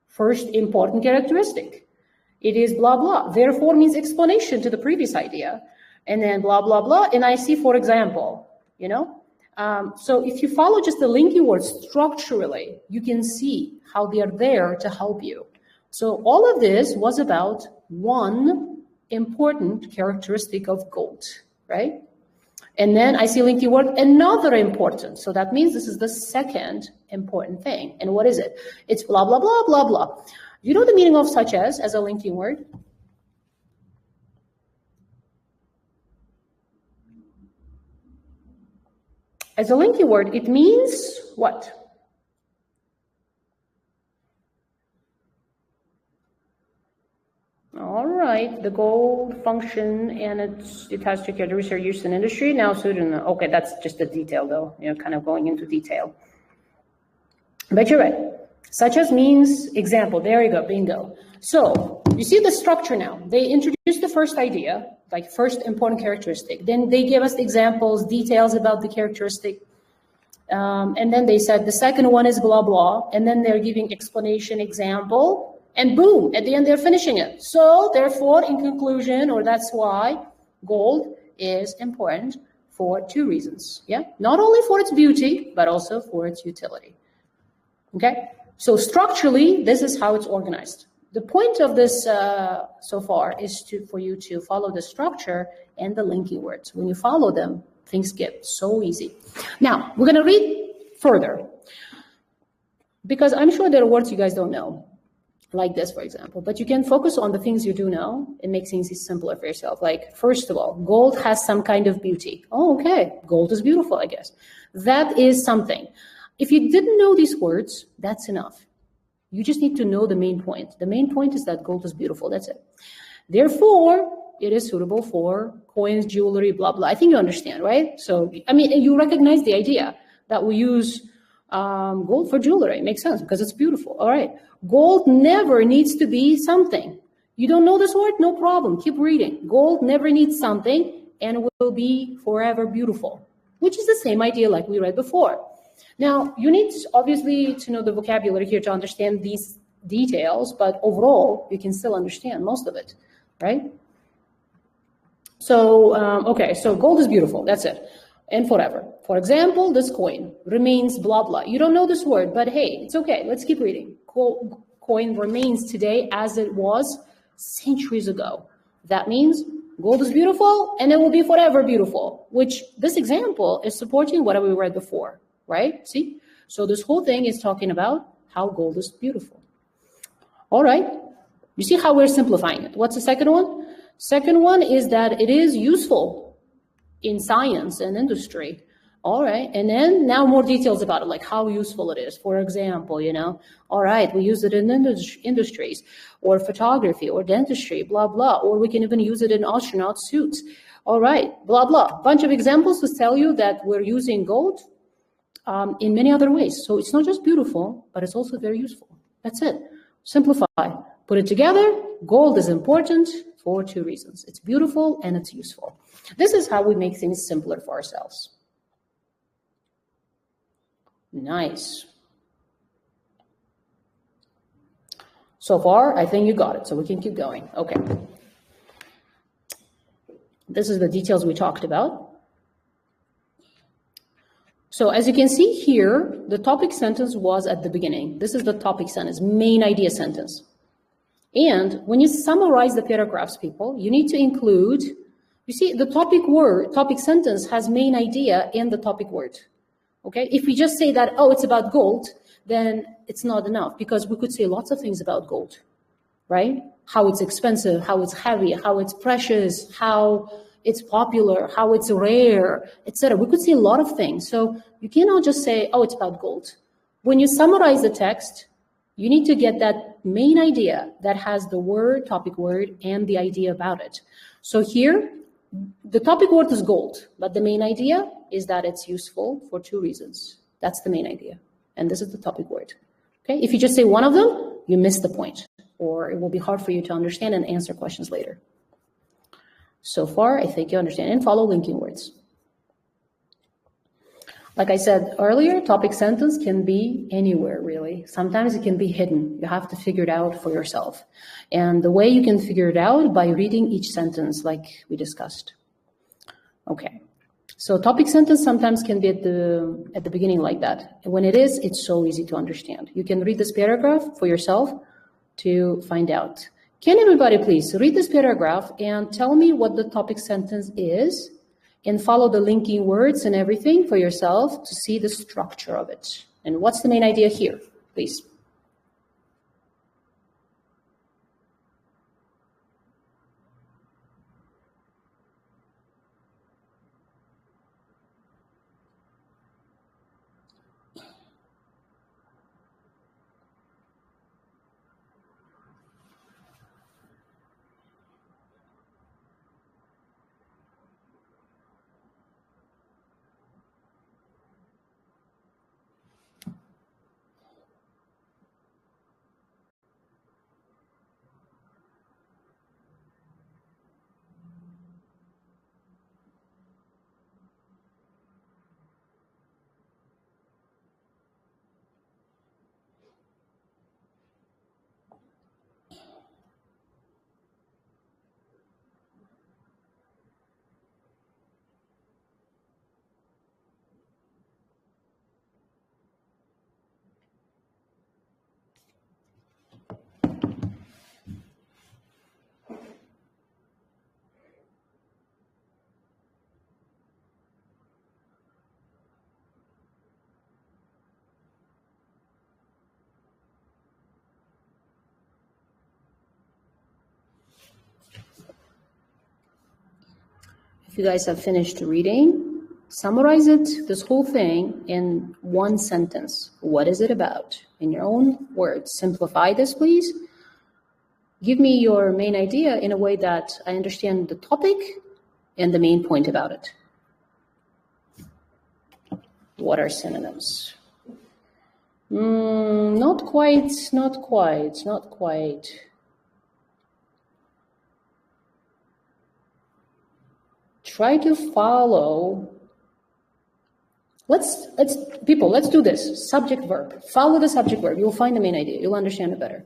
First important characteristic. It is blah, blah. Therefore means explanation to the previous idea. And then blah, blah, blah. And I see, for example, you know? So if you follow just the linking words structurally, you can see how they are there to help you. So all of this was about one important characteristic of gold, right? And then I see linking word, another important. So that means this is the second important thing. And what is it? It's blah, blah, blah, blah, blah. You know the meaning of such as a linking word? As a linking word, it means what? All right, the gold function and it has to get research used in industry. Now, student, okay, that's just a detail though, you know, kind of going into detail. But you're right. Such as means example. There you go, bingo. So you see the structure now. They introduced the first idea, like first important characteristic. Then they give us examples, details about the characteristic. And then they said the second one is blah, blah. And then they're giving explanation, example. And boom, at the end, they're finishing it. So therefore, in conclusion, or that's why gold is important for two reasons. Yeah, not only for its beauty, but also for its utility. Okay, so structurally, this is how it's organized. The point of this so far is for you to follow the structure and the linking words. When you follow them, things get so easy. Now, we're going to read further because I'm sure there are words you guys don't know. Like this, for example, but you can focus on the things you do know and make things simpler for yourself. Like, first of all, gold has some kind of beauty. Oh, okay, gold is beautiful, I guess. That is something. If you didn't know these words, that's enough. You just need to know the main point. The main point is that gold is beautiful, that's it. Therefore, it is suitable for coins, jewelry, blah, blah. I think you understand, right? So, I mean, you recognize the idea that we use gold for jewelry. It makes sense because it's beautiful. All right. Gold never needs to be something. You don't know this word? No problem. Keep reading. Gold never needs something and will be forever beautiful, which is the same idea like we read before. Now, you need obviously to know the vocabulary here to understand these details, but overall, you can still understand most of it, right? So, okay, so gold is beautiful. That's it. And forever. For example, this coin remains blah, blah. You don't know this word, but hey, it's okay. Let's keep reading. Coin remains today as it was centuries ago. That means gold is beautiful and it will be forever beautiful, which this example is supporting what we read before. right? See? So this whole thing is talking about how gold is beautiful. All right. You see how we're simplifying it. What's the second one? Second one is that it is useful in science and industry. All right. And then now more details about it, like how useful it is. For example, all right, we use it in industries or photography or dentistry, blah, blah. Or we can even use it in astronaut suits. All right, blah, blah. Bunch of examples to tell you that we're using gold in many other ways. So it's not just beautiful, but it's also very useful. That's it. Simplify. Put it together. Gold is important for two reasons. It's beautiful and it's useful. This is how we make things simpler for ourselves. Nice. So far, I think you got it, so we can keep going. Okay. This is the details we talked about. So as you can see here, the topic sentence was at the beginning. This is the topic sentence, main idea sentence. And when you summarize the paragraphs, people, you need to include, you see, the topic sentence has main idea and the topic word. Okay, if we just say that, oh, it's about gold, then it's not enough, because we could say lots of things about gold, right? How it's expensive, how it's heavy, how it's precious, how it's popular, how it's rare, etc. We could say a lot of things. So you cannot just say, oh, it's about gold. When you summarize the text, you need to get that main idea that has the word, topic word, and the idea about it. So here, the topic word is gold, but the main idea is that it's useful for two reasons. That's the main idea. And this is the topic word. Okay, if you just say one of them, you miss the point, or it will be hard for you to understand and answer questions later. So far, I think you understand, and follow linking words. Like I said earlier, topic sentence can be anywhere, really. Sometimes it can be hidden. You have to figure it out for yourself. And the way you can figure it out by reading each sentence, like we discussed. Okay. So topic sentence sometimes can be at the beginning like that. And when it is, it's so easy to understand. You can read this paragraph for yourself to find out. Can everybody please read this paragraph and tell me what the topic sentence is, and follow the linking words and everything for yourself to see the structure of it. And what's the main idea here, please? If you guys have finished reading, summarize it, this whole thing, in one sentence. What is it about? In your own words. Simplify this, please. Give me your main idea in a way that I understand the topic and the main point about it. What are synonyms? Not quite. Try to follow. Let's do this. Subject verb. Follow the subject verb. You'll find the main idea. You'll understand it better.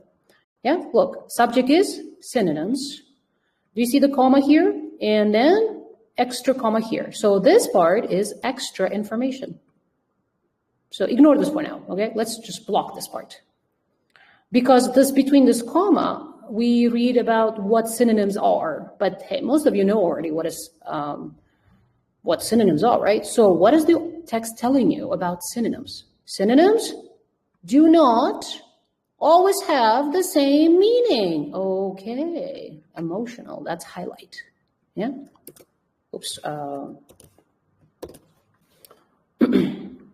Yeah, look, subject is synonyms. Do you see the comma here? And then extra comma here. So this part is extra information. So ignore this for now, okay? Let's just block this part. Because between this comma, we read about what synonyms are, but hey, most of you know already what is what synonyms are, right? So what is the text telling you about synonyms? Synonyms do not always have the same meaning. Okay, emotional, that's highlight. Yeah. Oops.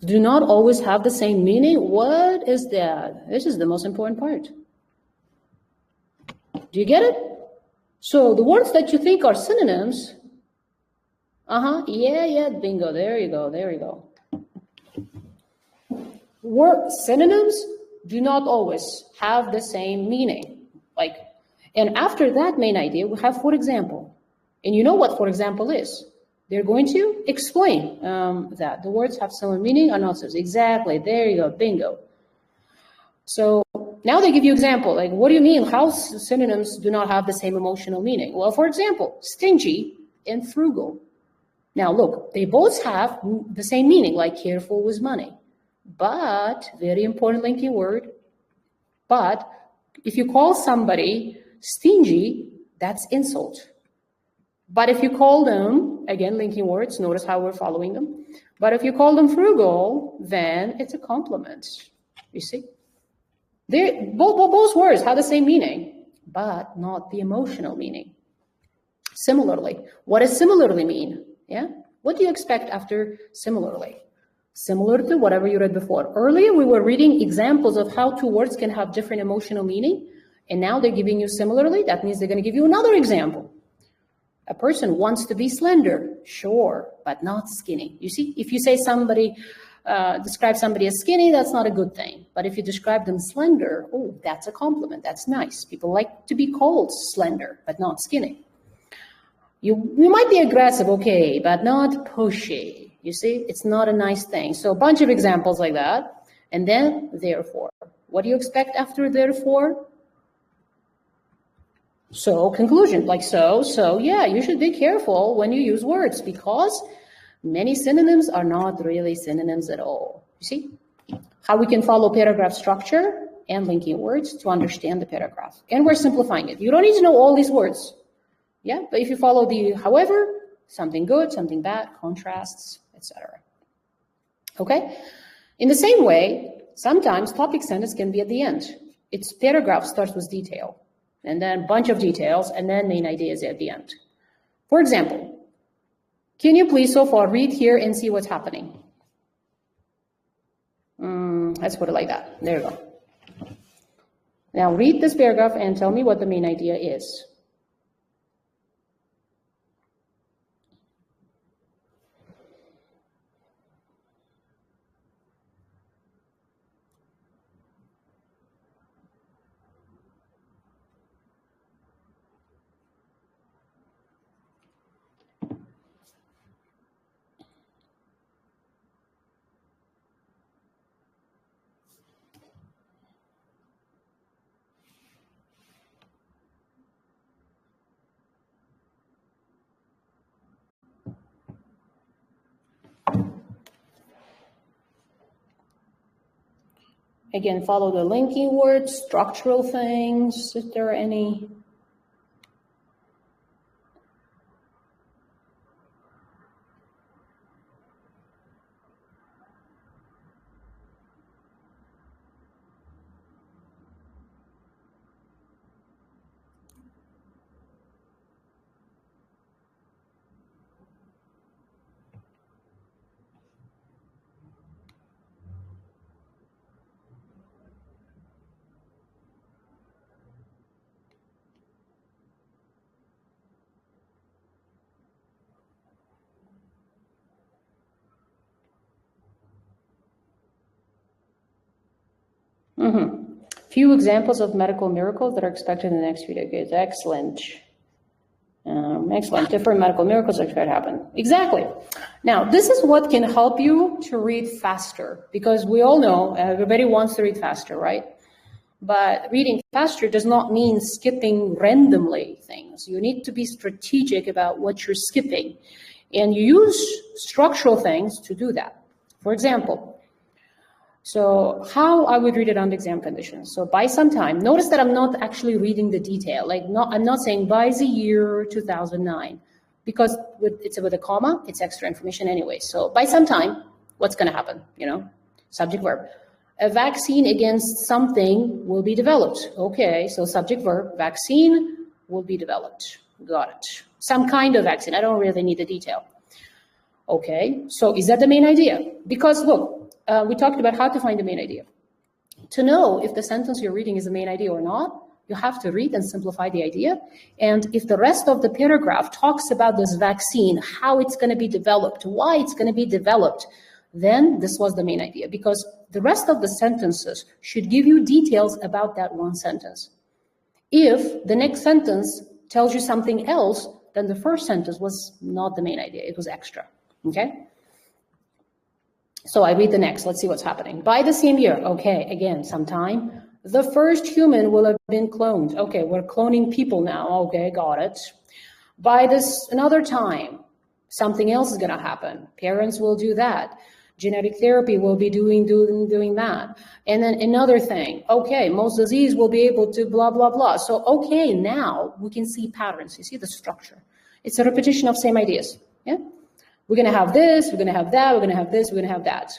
Do not always have the same meaning. What is that? This is the most important part. Do you get it? So the words that you think are synonyms, yeah, bingo, there you go. Synonyms do not always have the same meaning. And after that main idea, we have for example. And you know what for example is. They're going to explain that the words have similar meaning or not. Exactly, there you go, bingo. So now they give you example, like what do you mean? How synonyms do not have the same emotional meaning? Well, for example, stingy and frugal. Now look, they both have the same meaning, like careful with money. But, very important linking word, but if you call somebody stingy, that's insult. But if you call them, again, linking words, notice how we're following them. But if you call them frugal, then it's a compliment. You see? Both words have the same meaning, but not the emotional meaning. Similarly, what does similarly mean? Yeah? What do you expect after similarly? Similar to whatever you read before. Earlier, we were reading examples of how two words can have different emotional meaning, and now they're giving you similarly. That means they're going to give you another example. A person wants to be slender, sure, but not skinny. You see, if you say describe somebody as skinny, that's not a good thing. But if you describe them slender, oh, that's a compliment. That's nice. People like to be called slender, but not skinny. You might be aggressive, okay, but not pushy. You see, it's not a nice thing. So a bunch of examples like that. And then therefore. What do you expect after therefore? So conclusion, like so, yeah, you should be careful when you use words because many synonyms are not really synonyms at all. You see how we can follow paragraph structure and linking words to understand the paragraph. And we're simplifying it. You don't need to know all these words. Yeah, but if you follow the however, something good, something bad, contrasts, etc. Okay? In the same way, sometimes topic sentence can be at the end. Its paragraph starts with detail. And then a bunch of details, and then main ideas at the end. For example, can you please so far read here and see what's happening? Let's put it like that. There you go. Now read this paragraph and tell me what the main idea is. Again, follow the linking words, structural things, if there are any. Few examples of medical miracles that are expected in the next few decades. Excellent. Excellent. Different medical miracles that could happen. Exactly. Now, this is what can help you to read faster, because we all know everybody wants to read faster, right? But reading faster does not mean skipping randomly things. You need to be strategic about what you're skipping. And you use structural things to do that. For example, so how I would read it under exam conditions. So by some time, notice that I'm not actually reading the detail. I'm not saying by the year 2009, because it's with a comma, it's extra information anyway. So by some time, what's going to happen? Subject verb. A vaccine against something will be developed. Okay, so subject verb, vaccine will be developed. Got it. Some kind of vaccine. I don't really need the detail. Okay, so is that the main idea? Because look, we talked about how to find the main idea. To know if the sentence you're reading is the main idea or not, you have to read and simplify the idea. And if the rest of the paragraph talks about this vaccine, how it's going to be developed, why it's going to be developed, then this was the main idea, because the rest of the sentences should give you details about that one sentence. If the next sentence tells you something else, then the first sentence was not the main idea, it was extra, okay? So I read the next, let's see what's happening. By the same year, okay, again, sometime, the first human will have been cloned. Okay, we're cloning people now, okay, got it. By this another time, something else is gonna happen. Parents will do that. Genetic therapy will be doing that. And then another thing, okay, most disease will be able to blah, blah, blah. So, okay, now we can see patterns. You see the structure. It's a repetition of same ideas, yeah? We're gonna have this, we're gonna have that, we're gonna have this, we're gonna have that.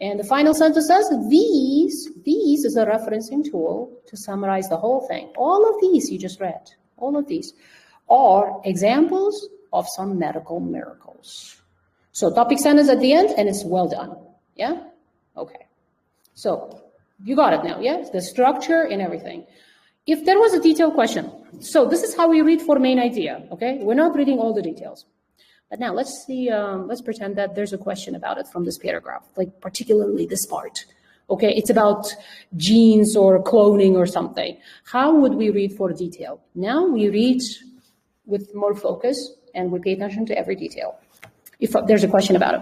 And the final sentence says, these is a referencing tool to summarize the whole thing. All of these you just read, all of these are examples of some medical miracles. So topic sentence at the end, and it's well done. Yeah? Okay. So you got it now, yeah? The structure and everything. If there was a detailed question, so this is how we read for main idea, okay? We're not reading all the details. But now let's see, let's pretend that there's a question about it from this paragraph, like particularly this part. Okay, it's about genes or cloning or something. How would we read for detail? Now we read with more focus and we pay attention to every detail. If there's a question about it.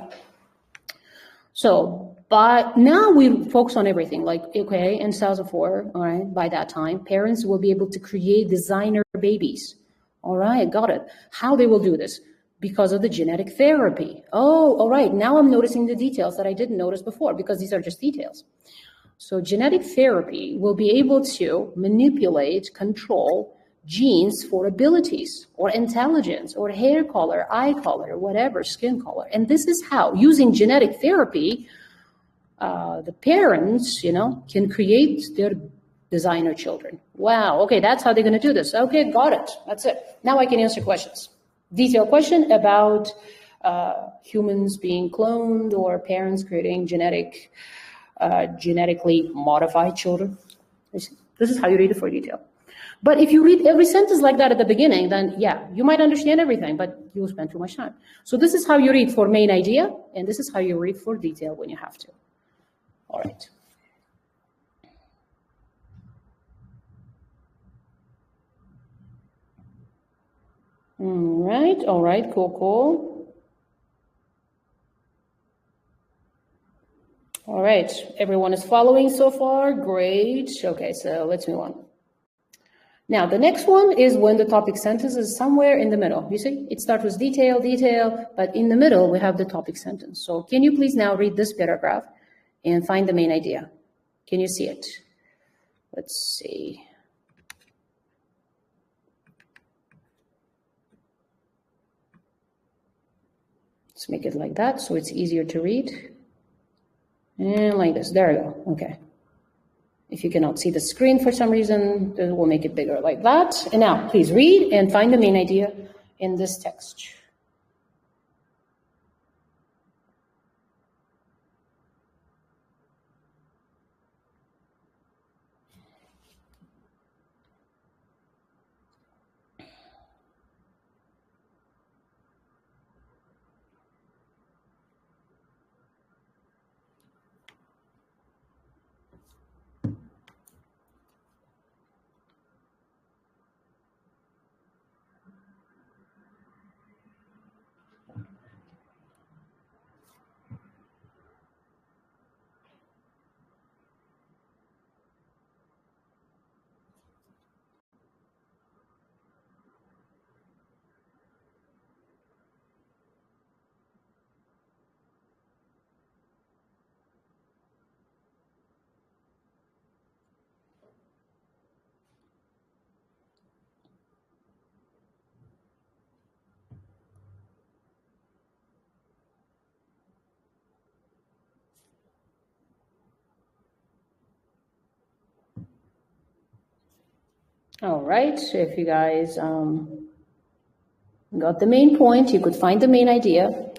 So, but now we focus on everything, like, okay, in 2004, all right, by that time, parents will be able to create designer babies. All right, got it. How they will do this? Because of the genetic therapy. Oh, all right, now I'm noticing the details that I didn't notice before, because these are just details. So genetic therapy will be able to manipulate, control genes for abilities or intelligence or hair color, eye color, whatever, skin color. And this is how, using genetic therapy, the parents, can create their designer children. Wow, okay, that's how they're going to do this. Okay, got it. That's it. Now I can answer questions. Detailed question about humans being cloned or parents creating genetically modified children. This is how you read it for detail. But if you read every sentence like that at the beginning, then yeah, you might understand everything, but you'll spend too much time. So this is how you read for main idea, and this is how you read for detail when you have to. All right. All right, cool. All right, everyone is following so far, great. Okay, so let's move on. Now, the next one is when the topic sentence is somewhere in the middle. You see, it starts with detail, but in the middle, we have the topic sentence. So can you please now read this paragraph and find the main idea? Can you see it? Let's see. Let's make it like that so it's easier to read. And like this, there we go, okay. If you cannot see the screen for some reason, we'll make it bigger like that. And now, please read and find the main idea in this text. All right, so if you guys got the main point, you could find the main idea.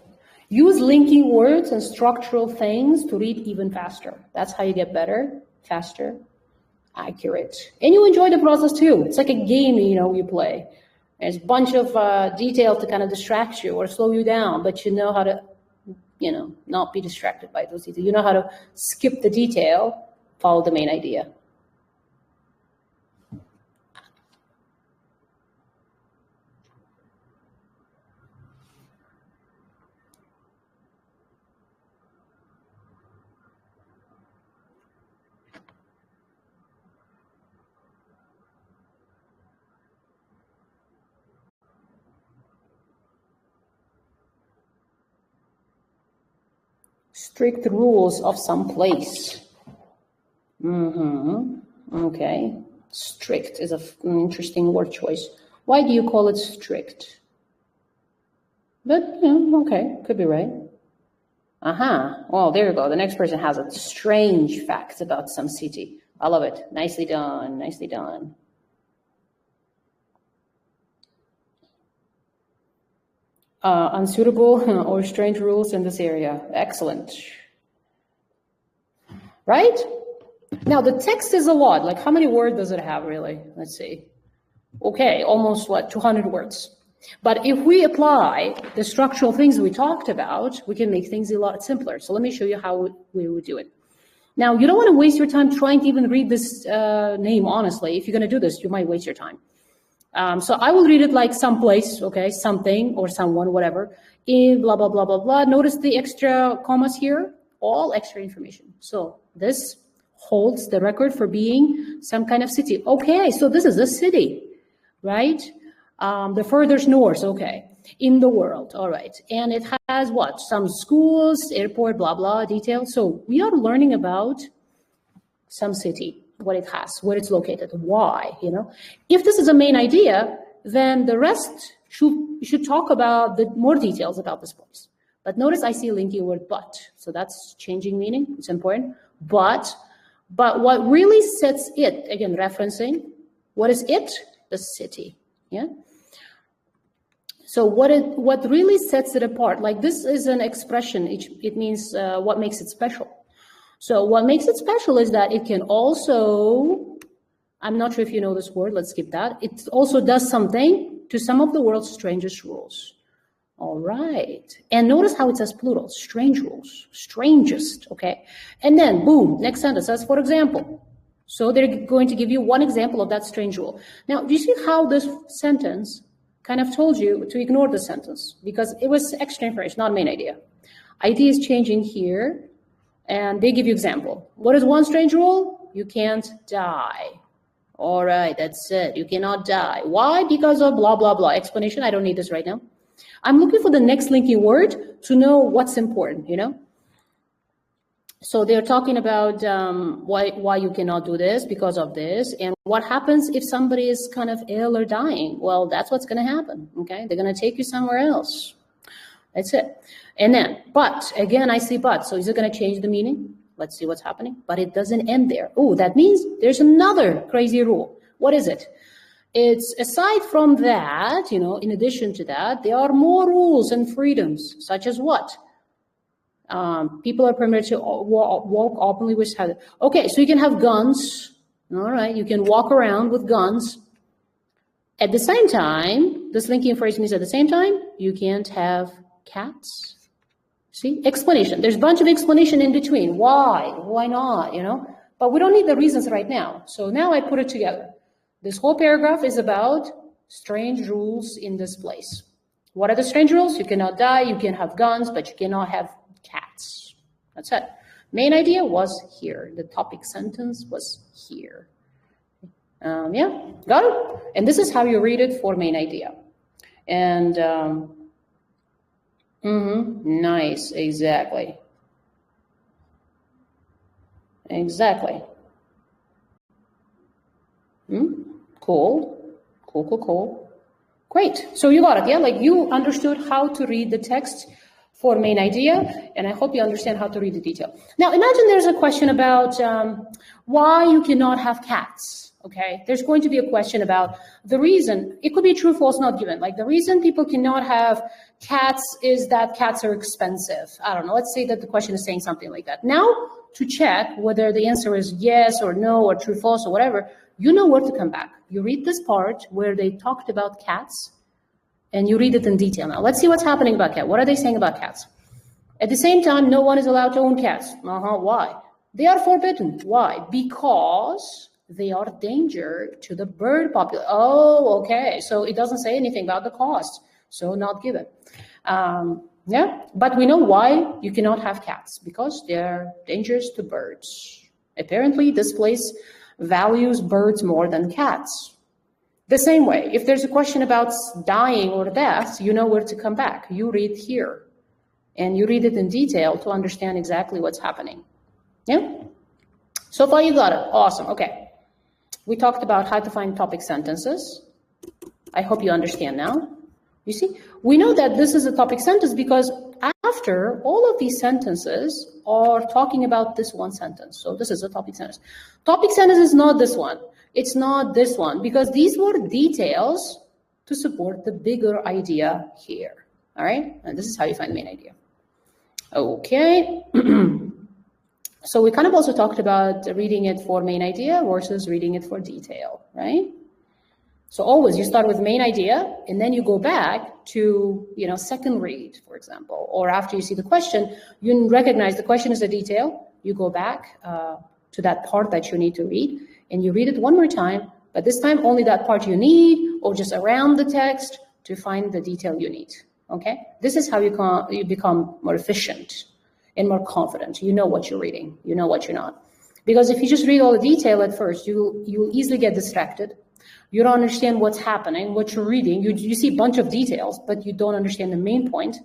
Use linking words and structural things to read even faster. That's how you get better, faster, accurate. And you enjoy the process too. It's like a game, you play. There's a bunch of detail to kind of distract you or slow you down, but you know how to, not be distracted by those details. You know how to skip the detail, follow the main idea. Strict rules of some place. Okay. Strict is an interesting word choice. Why do you call it strict? But, okay, could be right. Well, there you go. The next person has a strange fact about some city. I love it. Nicely done. Nicely done. Unsuitable or strange rules in this area. Excellent. Right? Now, the text is a lot. Like, how many words does it have, really? Let's see. Okay, almost, 200 words. But if we apply the structural things we talked about, we can make things a lot simpler. So let me show you how we would do it. Now, you don't want to waste your time trying to even read this name, honestly. If you're going to do this, you might waste your time. So I will read it like someplace, okay, something or someone, whatever, in blah, blah, blah, blah, blah. Notice the extra commas here, all extra information. So this holds the record for being some kind of city. Okay, so this is a city, right? The furthest north, okay, in the world, all right. And it has what? Some schools, airport, blah, blah, details. So we are learning about some city. What it has, where it's located, why, If this is a main idea, then the rest should talk about the more details about this place. But notice I see a linking word but. So that's changing meaning. It's important. But what really sets it, again, referencing, what is it? The city. Yeah. So what really sets it apart, like this is an expression. It means what makes it special. So what makes it special is that it can also, I'm not sure if you know this word, let's skip that. It also does something to some of the world's strangest rules. All right. And notice how it says plural, strange rules, strangest, okay? And then, boom, next sentence says, for example. So they're going to give you one example of that strange rule. Now, do you see how this sentence kind of told you to ignore the sentence? Because it was extra information, not main idea. Idea is changing here. And they give you example. What is one strange rule? You can't die. All right, that's it. You cannot die. Why? Because of blah, blah, blah. Explanation, I don't need this right now. I'm looking for the next linking word to know what's important, So they're talking about why you cannot do this, because of this. And what happens if somebody is kind of ill or dying? Well, that's what's going to happen, okay? They're going to take you somewhere else. That's it. And then, but, again, I see but. So is it going to change the meaning? Let's see what's happening. But it doesn't end there. Oh, that means there's another crazy rule. What is it? It's aside from that, in addition to that, there are more rules and freedoms, such as what? People are permitted to walk openly with head. Okay, so you can have guns. All right, you can walk around with guns. At the same time, this linking phrase means at the same time, you can't have cats. See, explanation. There's a bunch of explanation in between. Why? Why not? But we don't need the reasons right now. So now I put it together. This whole paragraph is about strange rules in this place. What are the strange rules? You cannot die, you can have guns, but you cannot have cats. That's it. Main idea was here. The topic sentence was here. Yeah, got it? And this is how you read it for main idea. And nice, exactly. Exactly. Cool. Great. So you got it, yeah? Like you understood how to read the text for main idea, and I hope you understand how to read the detail. Now imagine there's a question about why you cannot have cats. okay? There's going to be a question about the reason. It could be true, false, not given. Like the reason people cannot have cats is that cats are expensive. I don't know. Let's say that the question is saying something like that. Now, to check whether the answer is yes or no or true, false or whatever, you know where to come back. You read this part where they talked about cats and you read it in detail. Now, let's see what's happening about cats. What are they saying about cats? At the same time, no one is allowed to own cats. Why? They are forbidden. Why? Because they are a danger to the bird population. Oh, okay. So it doesn't say anything about the cost. So not given. Yeah, but we know why you cannot have cats, because they're dangerous to birds. Apparently, this place values birds more than cats. The same way, if there's a question about dying or death, you know where to come back. You read here, and you read it in detail to understand exactly what's happening. Yeah? So far you got it. Awesome. Okay. We talked about how to find topic sentences. I hope you understand now. You see, we know that this is a topic sentence because after all of these sentences are talking about this one sentence. So this is a topic sentence. Topic sentence is not this one. It's not this one, because these were details to support the bigger idea here. All right. And this is how you find the main idea. Okay. So we kind of also talked about reading it for main idea versus reading it for detail, right? So always you start with main idea and then you go back to, second read, for example, or after you see the question, you recognize the question is a detail. You go back to that part that you need to read and you read it one more time, but this time only that part you need or just around the text to find the detail you need, okay? This is how you become more efficient and more confident. You know what you're reading, you know what you're not. Because if you just read all the detail at first, you'll easily get distracted. You don't understand what's happening, what you're reading. You see a bunch of details, but you don't understand the main point.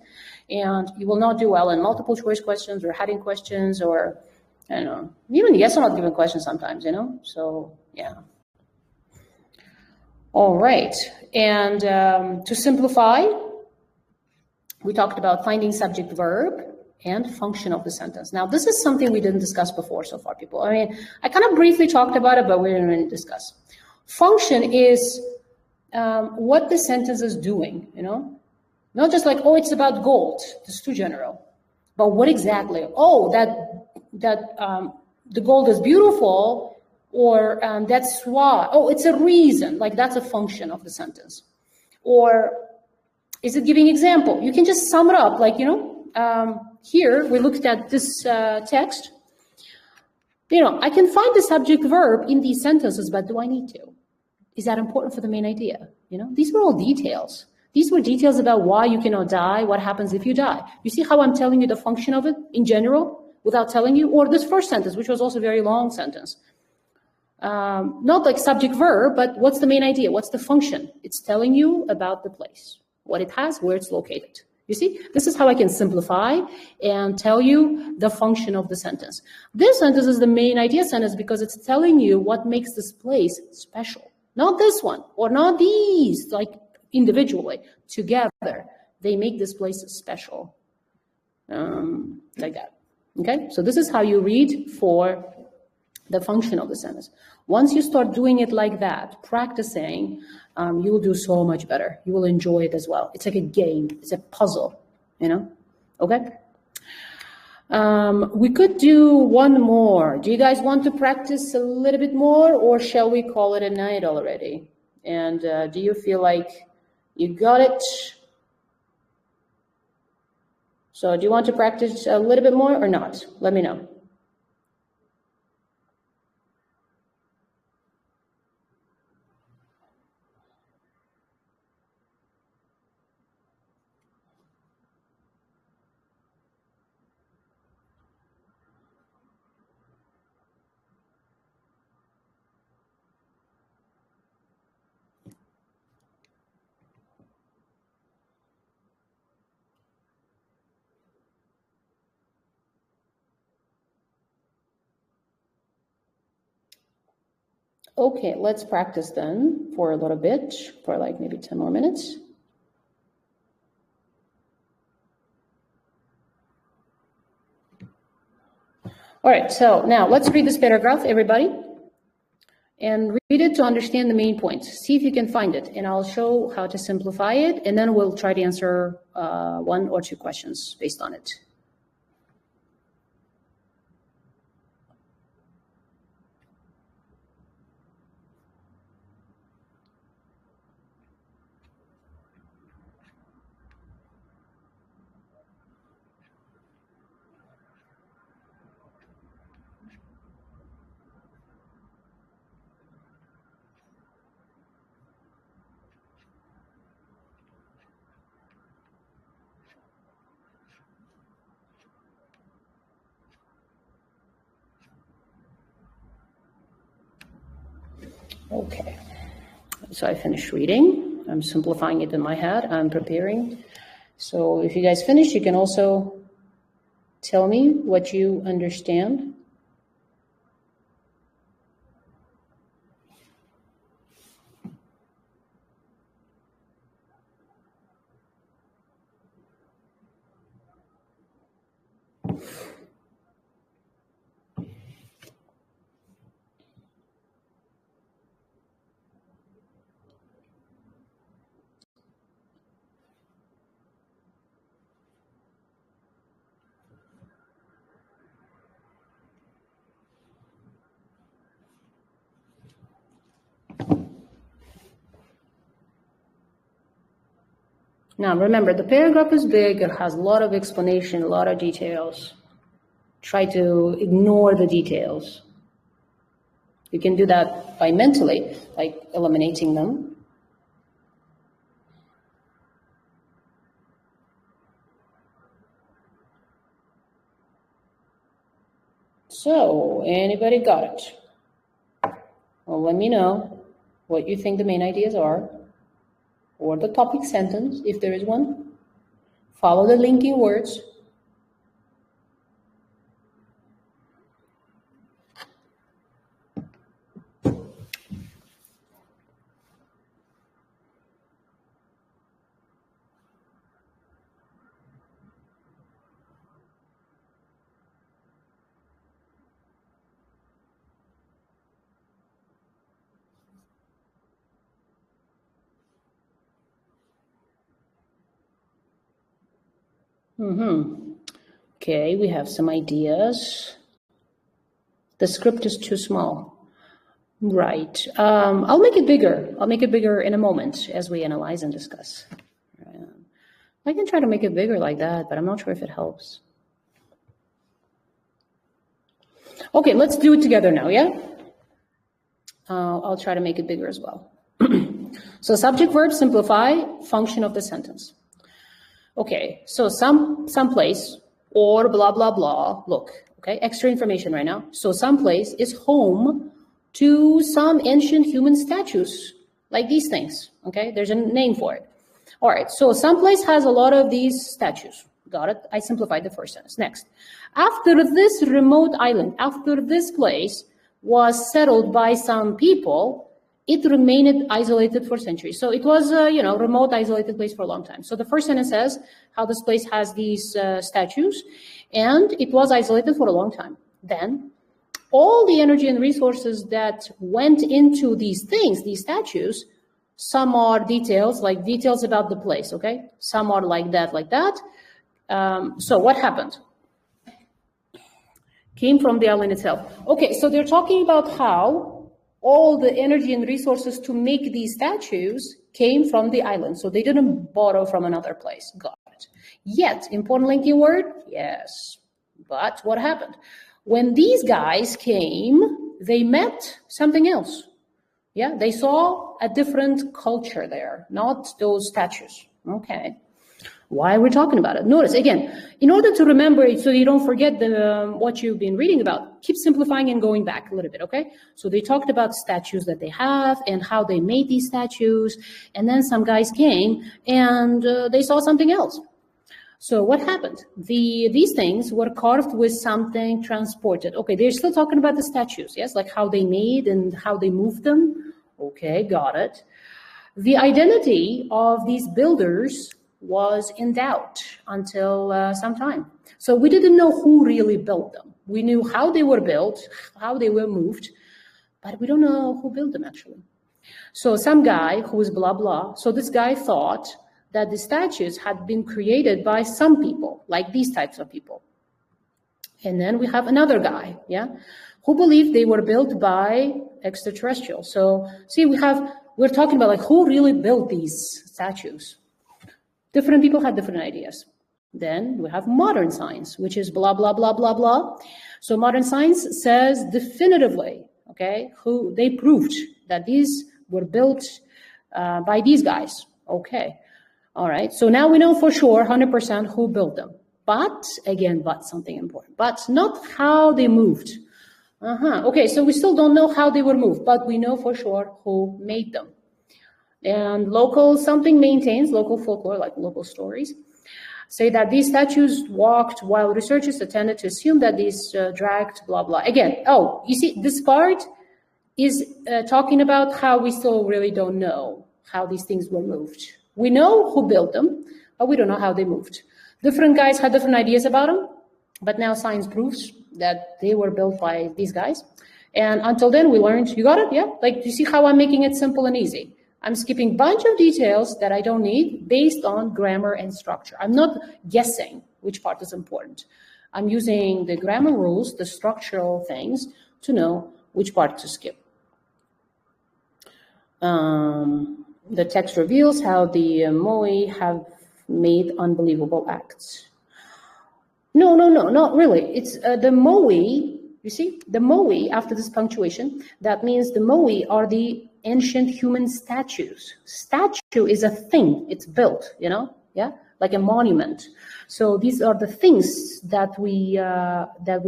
And you will not do well in multiple choice questions or heading questions or, even yes or not given questions sometimes, So, yeah. All right. And to simplify, we talked about finding subject verb and function of the sentence. Now, this is something we didn't discuss before so far, people. I mean, I kind of briefly talked about it, but we didn't really discuss. Function is what the sentence is doing, Not just like, oh, it's about gold. It's too general. But what exactly? Oh, that the gold is beautiful, or that's why. Oh, it's a reason. Like that's a function of the sentence. Or is it giving example? You can just sum it up, like, here we looked at this text. I can find the subject verb in these sentences, but do I need to? Is that important for the main idea? These were all details. These were details about why you cannot die, what happens if you die. You see how I'm telling you the function of it in general without telling you? Or this first sentence, which was also a very long sentence. Not like subject verb, but what's the main idea? What's the function? It's telling you about the place, what it has, where it's located. You see, this is how I can simplify and tell you the function of the sentence. This sentence is the main idea sentence because it's telling you what makes this place special. Not this one, or not these, like individually. Together, they make this place special. Like that. Okay, so this is how you read for the function of the sentence. Once you start doing it like that, practicing, you will do so much better. You will enjoy it as well. It's like a game. It's a puzzle, Okay? We could do one more. Do you guys want to practice a little bit more, or shall we call it a night already? And do you feel like you got it? So do you want to practice a little bit more or not? Let me know. Okay, let's practice then for a little bit, for like maybe 10 more minutes. All right, so now let's read this paragraph, everybody. and read it to understand the main points. See if you can find it, and I'll show how to simplify it, and then we'll try to answer 1 or 2 questions based on it. Okay, so I finished reading. I'm simplifying it in my head. I'm preparing. So if you guys finish, you can also tell me what you understand. Now, remember, the paragraph is big. It has a lot of explanation, a lot of details. Try to ignore the details. You can do that by mentally, like eliminating them. So, anybody got it? Well, let me know what you think the main ideas are, or the topic sentence, if there is one. Follow the linking words. Okay, we have some ideas. The script is too small. Right. I'll make it bigger. I'll make it bigger in a moment as we analyze and discuss. I can try to make it bigger like that, but I'm not sure if it helps. Okay, let's do it together now, yeah? I'll try to make it bigger as well. So subject, verb, simplify, function of the sentence. Okay, so someplace or blah, blah, blah. Look, okay, extra information right now. So someplace is home to some ancient human statues, like these things, okay? There's a name for it. All right, so someplace has a lot of these statues. Got it? I simplified the first sentence. Next. After this remote island, after this place was settled by some people, it remained isolated for centuries. So it was a remote, isolated place for a long time. So the first sentence says how this place has these statues, and it was isolated for a long time. Then all the energy and resources that went into these things, these statues, some are details, like details about the place, okay? Some are like that, like that. So what happened? Came from the island itself. Okay, so they're talking about how all the energy and resources to make these statues came from the island. So they didn't borrow from another place. Got it. Yet, important linking word? Yes. But what happened? When these guys came, they met something else. Yeah, they saw a different culture there, not those statues. Okay. Why are we talking about it? Notice, again, in order to remember it so you don't forget what you've been reading about, keep simplifying and going back a little bit, okay? So they talked about statues that they have and how they made these statues, and then some guys came and they saw something else. So what happened? These things were carved with something transported. Okay, they're still talking about the statues, yes? Like how they made and how they moved them. Okay, got it. The identity of these builders was in doubt until some time. So we didn't know who really built them. We knew how they were built, how they were moved, but we don't know who built them actually. So some guy who was blah, blah. So this guy thought that the statues had been created by some people, like these types of people. And then we have another guy, yeah, who believed they were built by extraterrestrials. So see, we're talking about like who really built these statues. Different people had different ideas. Then we have modern science, which is blah, blah, blah, blah, blah. So modern science says definitively, okay, who they proved that these were built by these guys. Okay. All right. So now we know for sure 100% who built them. But again, but something important, but not how they moved. Okay. So we still don't know how they were moved, but we know for sure who made them. And local folklore, like local stories, say that these statues walked while researchers attended to assume that these dragged, blah, blah. Again, you see, this part is talking about how we still really don't know how these things were moved. We know who built them, but we don't know how they moved. Different guys had different ideas about them, but now science proves that they were built by these guys. And until then, we learned, you got it? Yeah? Like, you see how I'm making it simple and easy? I'm skipping a bunch of details that I don't need based on grammar and structure. I'm not guessing which part is important. I'm using the grammar rules, the structural things, to know which part to skip. The text reveals how the Moai have made unbelievable acts. No, not really. It's the Moai, you see, the Moai after this punctuation, that means the Moai are the ancient human statues. Statue is a thing, it's built, yeah, like a monument. So these are the things that we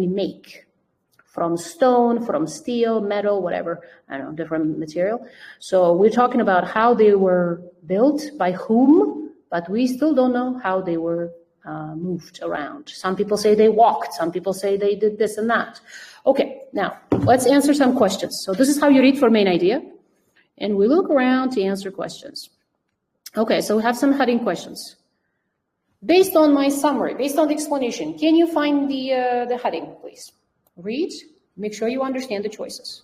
make from stone, from steel, metal, whatever, I don't know, different material. So we're talking about how they were built, by whom, but we still don't know how they were moved around. Some people say they walked, some people say they did this and that. Okay, now let's answer some questions. So this is how you read for main idea, and we look around to answer questions. Okay, so we have some heading questions. Based on my summary, based on the explanation, can you find the heading, please? Read, make sure you understand the choices.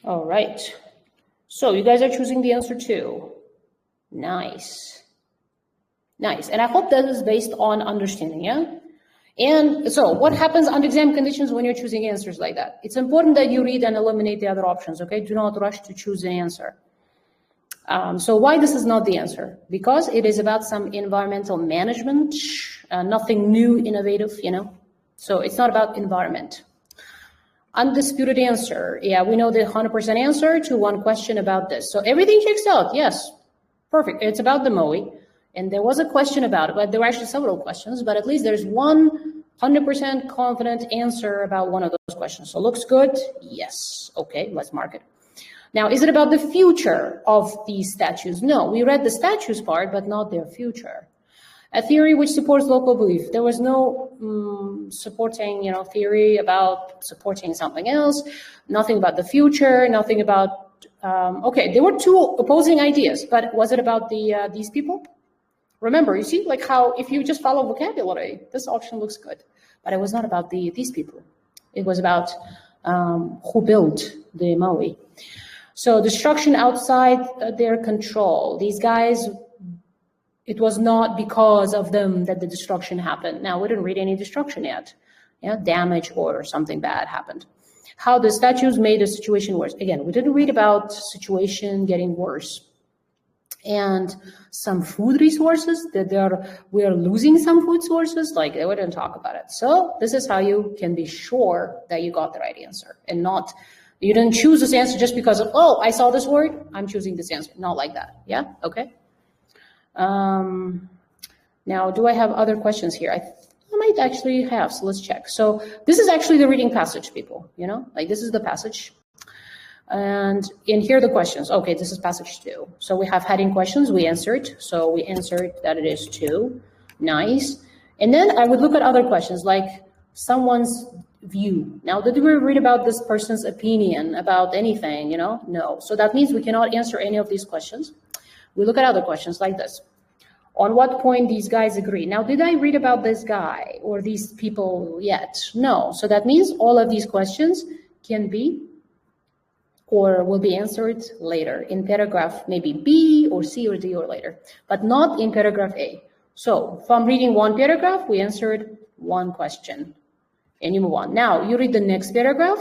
All right, so you guys are choosing the answer too. Nice. And I hope that is based on understanding, yeah? And so what happens under exam conditions when you're choosing answers like that? It's important that you read and eliminate the other options, okay? Do not rush to choose an answer. So why this is not the answer? Because it is about some environmental management, nothing new, innovative, So it's not about environment. Undisputed answer. Yeah, we know the 100% answer to one question about this. So everything checks out. Yes, perfect. It's about the Moai. And there was a question about it, but there were actually several questions, but at least there's 100% confident answer about one of those questions. So looks good? Yes. Okay, let's mark it. Now, is it about the future of these statues? No, we read the statues part, but not their future. A theory which supports local belief. There was no supporting, theory about supporting something else, nothing about the future, nothing about, okay, there were two opposing ideas, but was it about these people? Remember, you see, like how if you just follow vocabulary, this option looks good, but it was not about these people. It was about who built the Moai. So destruction outside their control. These guys, it was not because of them that the destruction happened. Now, we didn't read any destruction yet. Yeah, damage or something bad happened. How the statues made the situation worse. Again, we didn't read about situation getting worse. and some food resources that we are losing some food sources, like they wouldn't talk about it. So this is how you can be sure that you got the right answer, and not, you didn't choose this answer just because of, oh, I saw this word, I'm choosing this answer. Not like that. Yeah. Okay. Now, do I have other questions here? I might actually have, so let's check. So this is actually the reading passage, people, like this is the passage. And in here are the questions. Okay, this is passage 2. So we have heading questions, we answered. So we answered that it is 2. Nice. And then I would look at other questions like someone's view. Now, did we read about this person's opinion about anything, No. So that means we cannot answer any of these questions. We look at other questions like this. On what point these guys agree? Now, did I read about this guy or these people yet? No. So that means all of these questions can be or will be answered later in paragraph maybe B or C or D or later, but not in paragraph A. So from reading one paragraph, we answered one question and you move on. Now you read the next paragraph,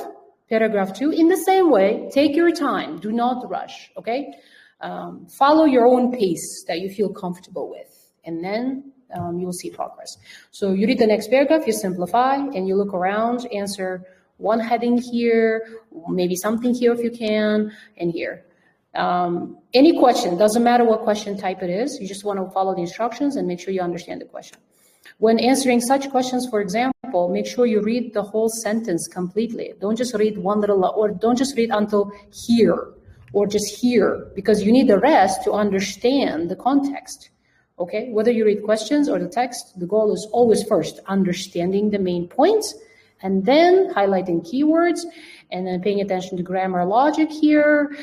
paragraph 2, in the same way. Take your time, do not rush, okay? Follow your own pace that you feel comfortable with, and then you'll see progress. So you read the next paragraph, you simplify, and you look around, answer one heading here, maybe something here if you can, and here. Any question, doesn't matter what question type it is, you just want to follow the instructions and make sure you understand the question. When answering such questions, for example, make sure you read the whole sentence completely. Don't just read one little, or don't just read until here, or just here, because you need the rest to understand the context, okay? Whether you read questions or the text, the goal is always first understanding the main points, and then highlighting keywords, and then paying attention to grammar, logic here,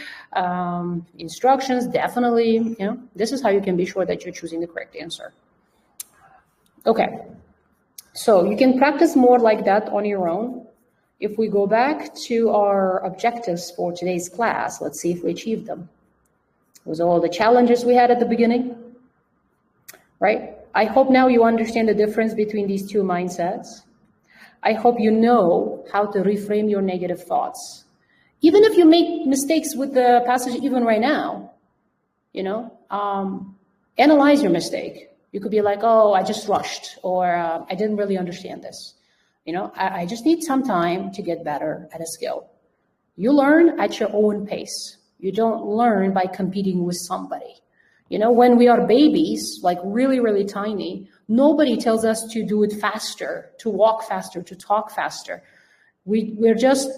instructions, definitely, this is how you can be sure that you're choosing the correct answer. Okay, so you can practice more like that on your own. If we go back to our objectives for today's class, let's see if we achieved them. Those are all the challenges we had at the beginning, right? I hope now you understand the difference between these two mindsets. I hope you know how to reframe your negative thoughts. Even if you make mistakes with the passage, even right now, analyze your mistake. You could be like, oh, I just rushed, or I didn't really understand this. I just need some time to get better at a skill. You learn at your own pace. You don't learn by competing with somebody. When we are babies, like really, really tiny, nobody tells us to do it faster, to walk faster, to talk faster. We just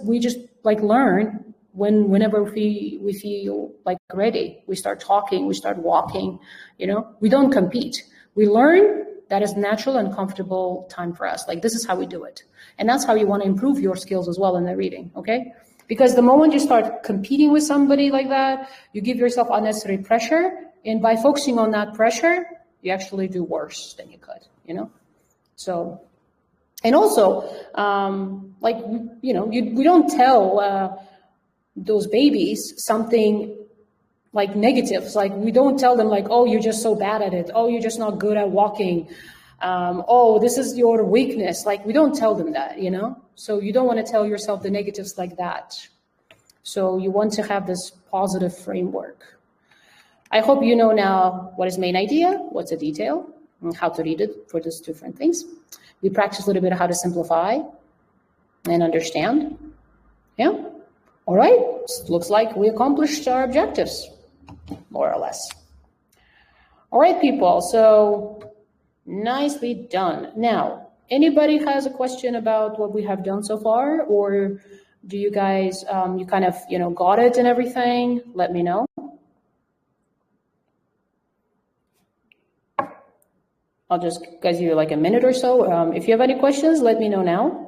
like learn whenever we feel like ready. We start talking, we start walking, we don't compete. We learn. That is natural and comfortable time for us. Like this is how we do it. And that's how you want to improve your skills as well in the reading, okay? Because the moment you start competing with somebody like that, you give yourself unnecessary pressure. And by focusing on that pressure, you actually do worse than you could, So, and also, we don't tell those babies something like negatives, like we don't tell them like, oh, you're just so bad at it. Oh, you're just not good at walking. Oh, this is your weakness. Like we don't tell them that, So you don't want to tell yourself the negatives like that. So you want to have this positive framework. I hope you know now what is main idea, what's a detail, and how to read it for these different things. We practice a little bit of how to simplify and understand. Yeah. All right. Looks like we accomplished our objectives, more or less. All right, people. So nicely done. Now, anybody has a question about what we have done so far, or do you guys, you kind of, got it and everything? Let me know. I'll just give you like a minute or so. If you have any questions, let me know now.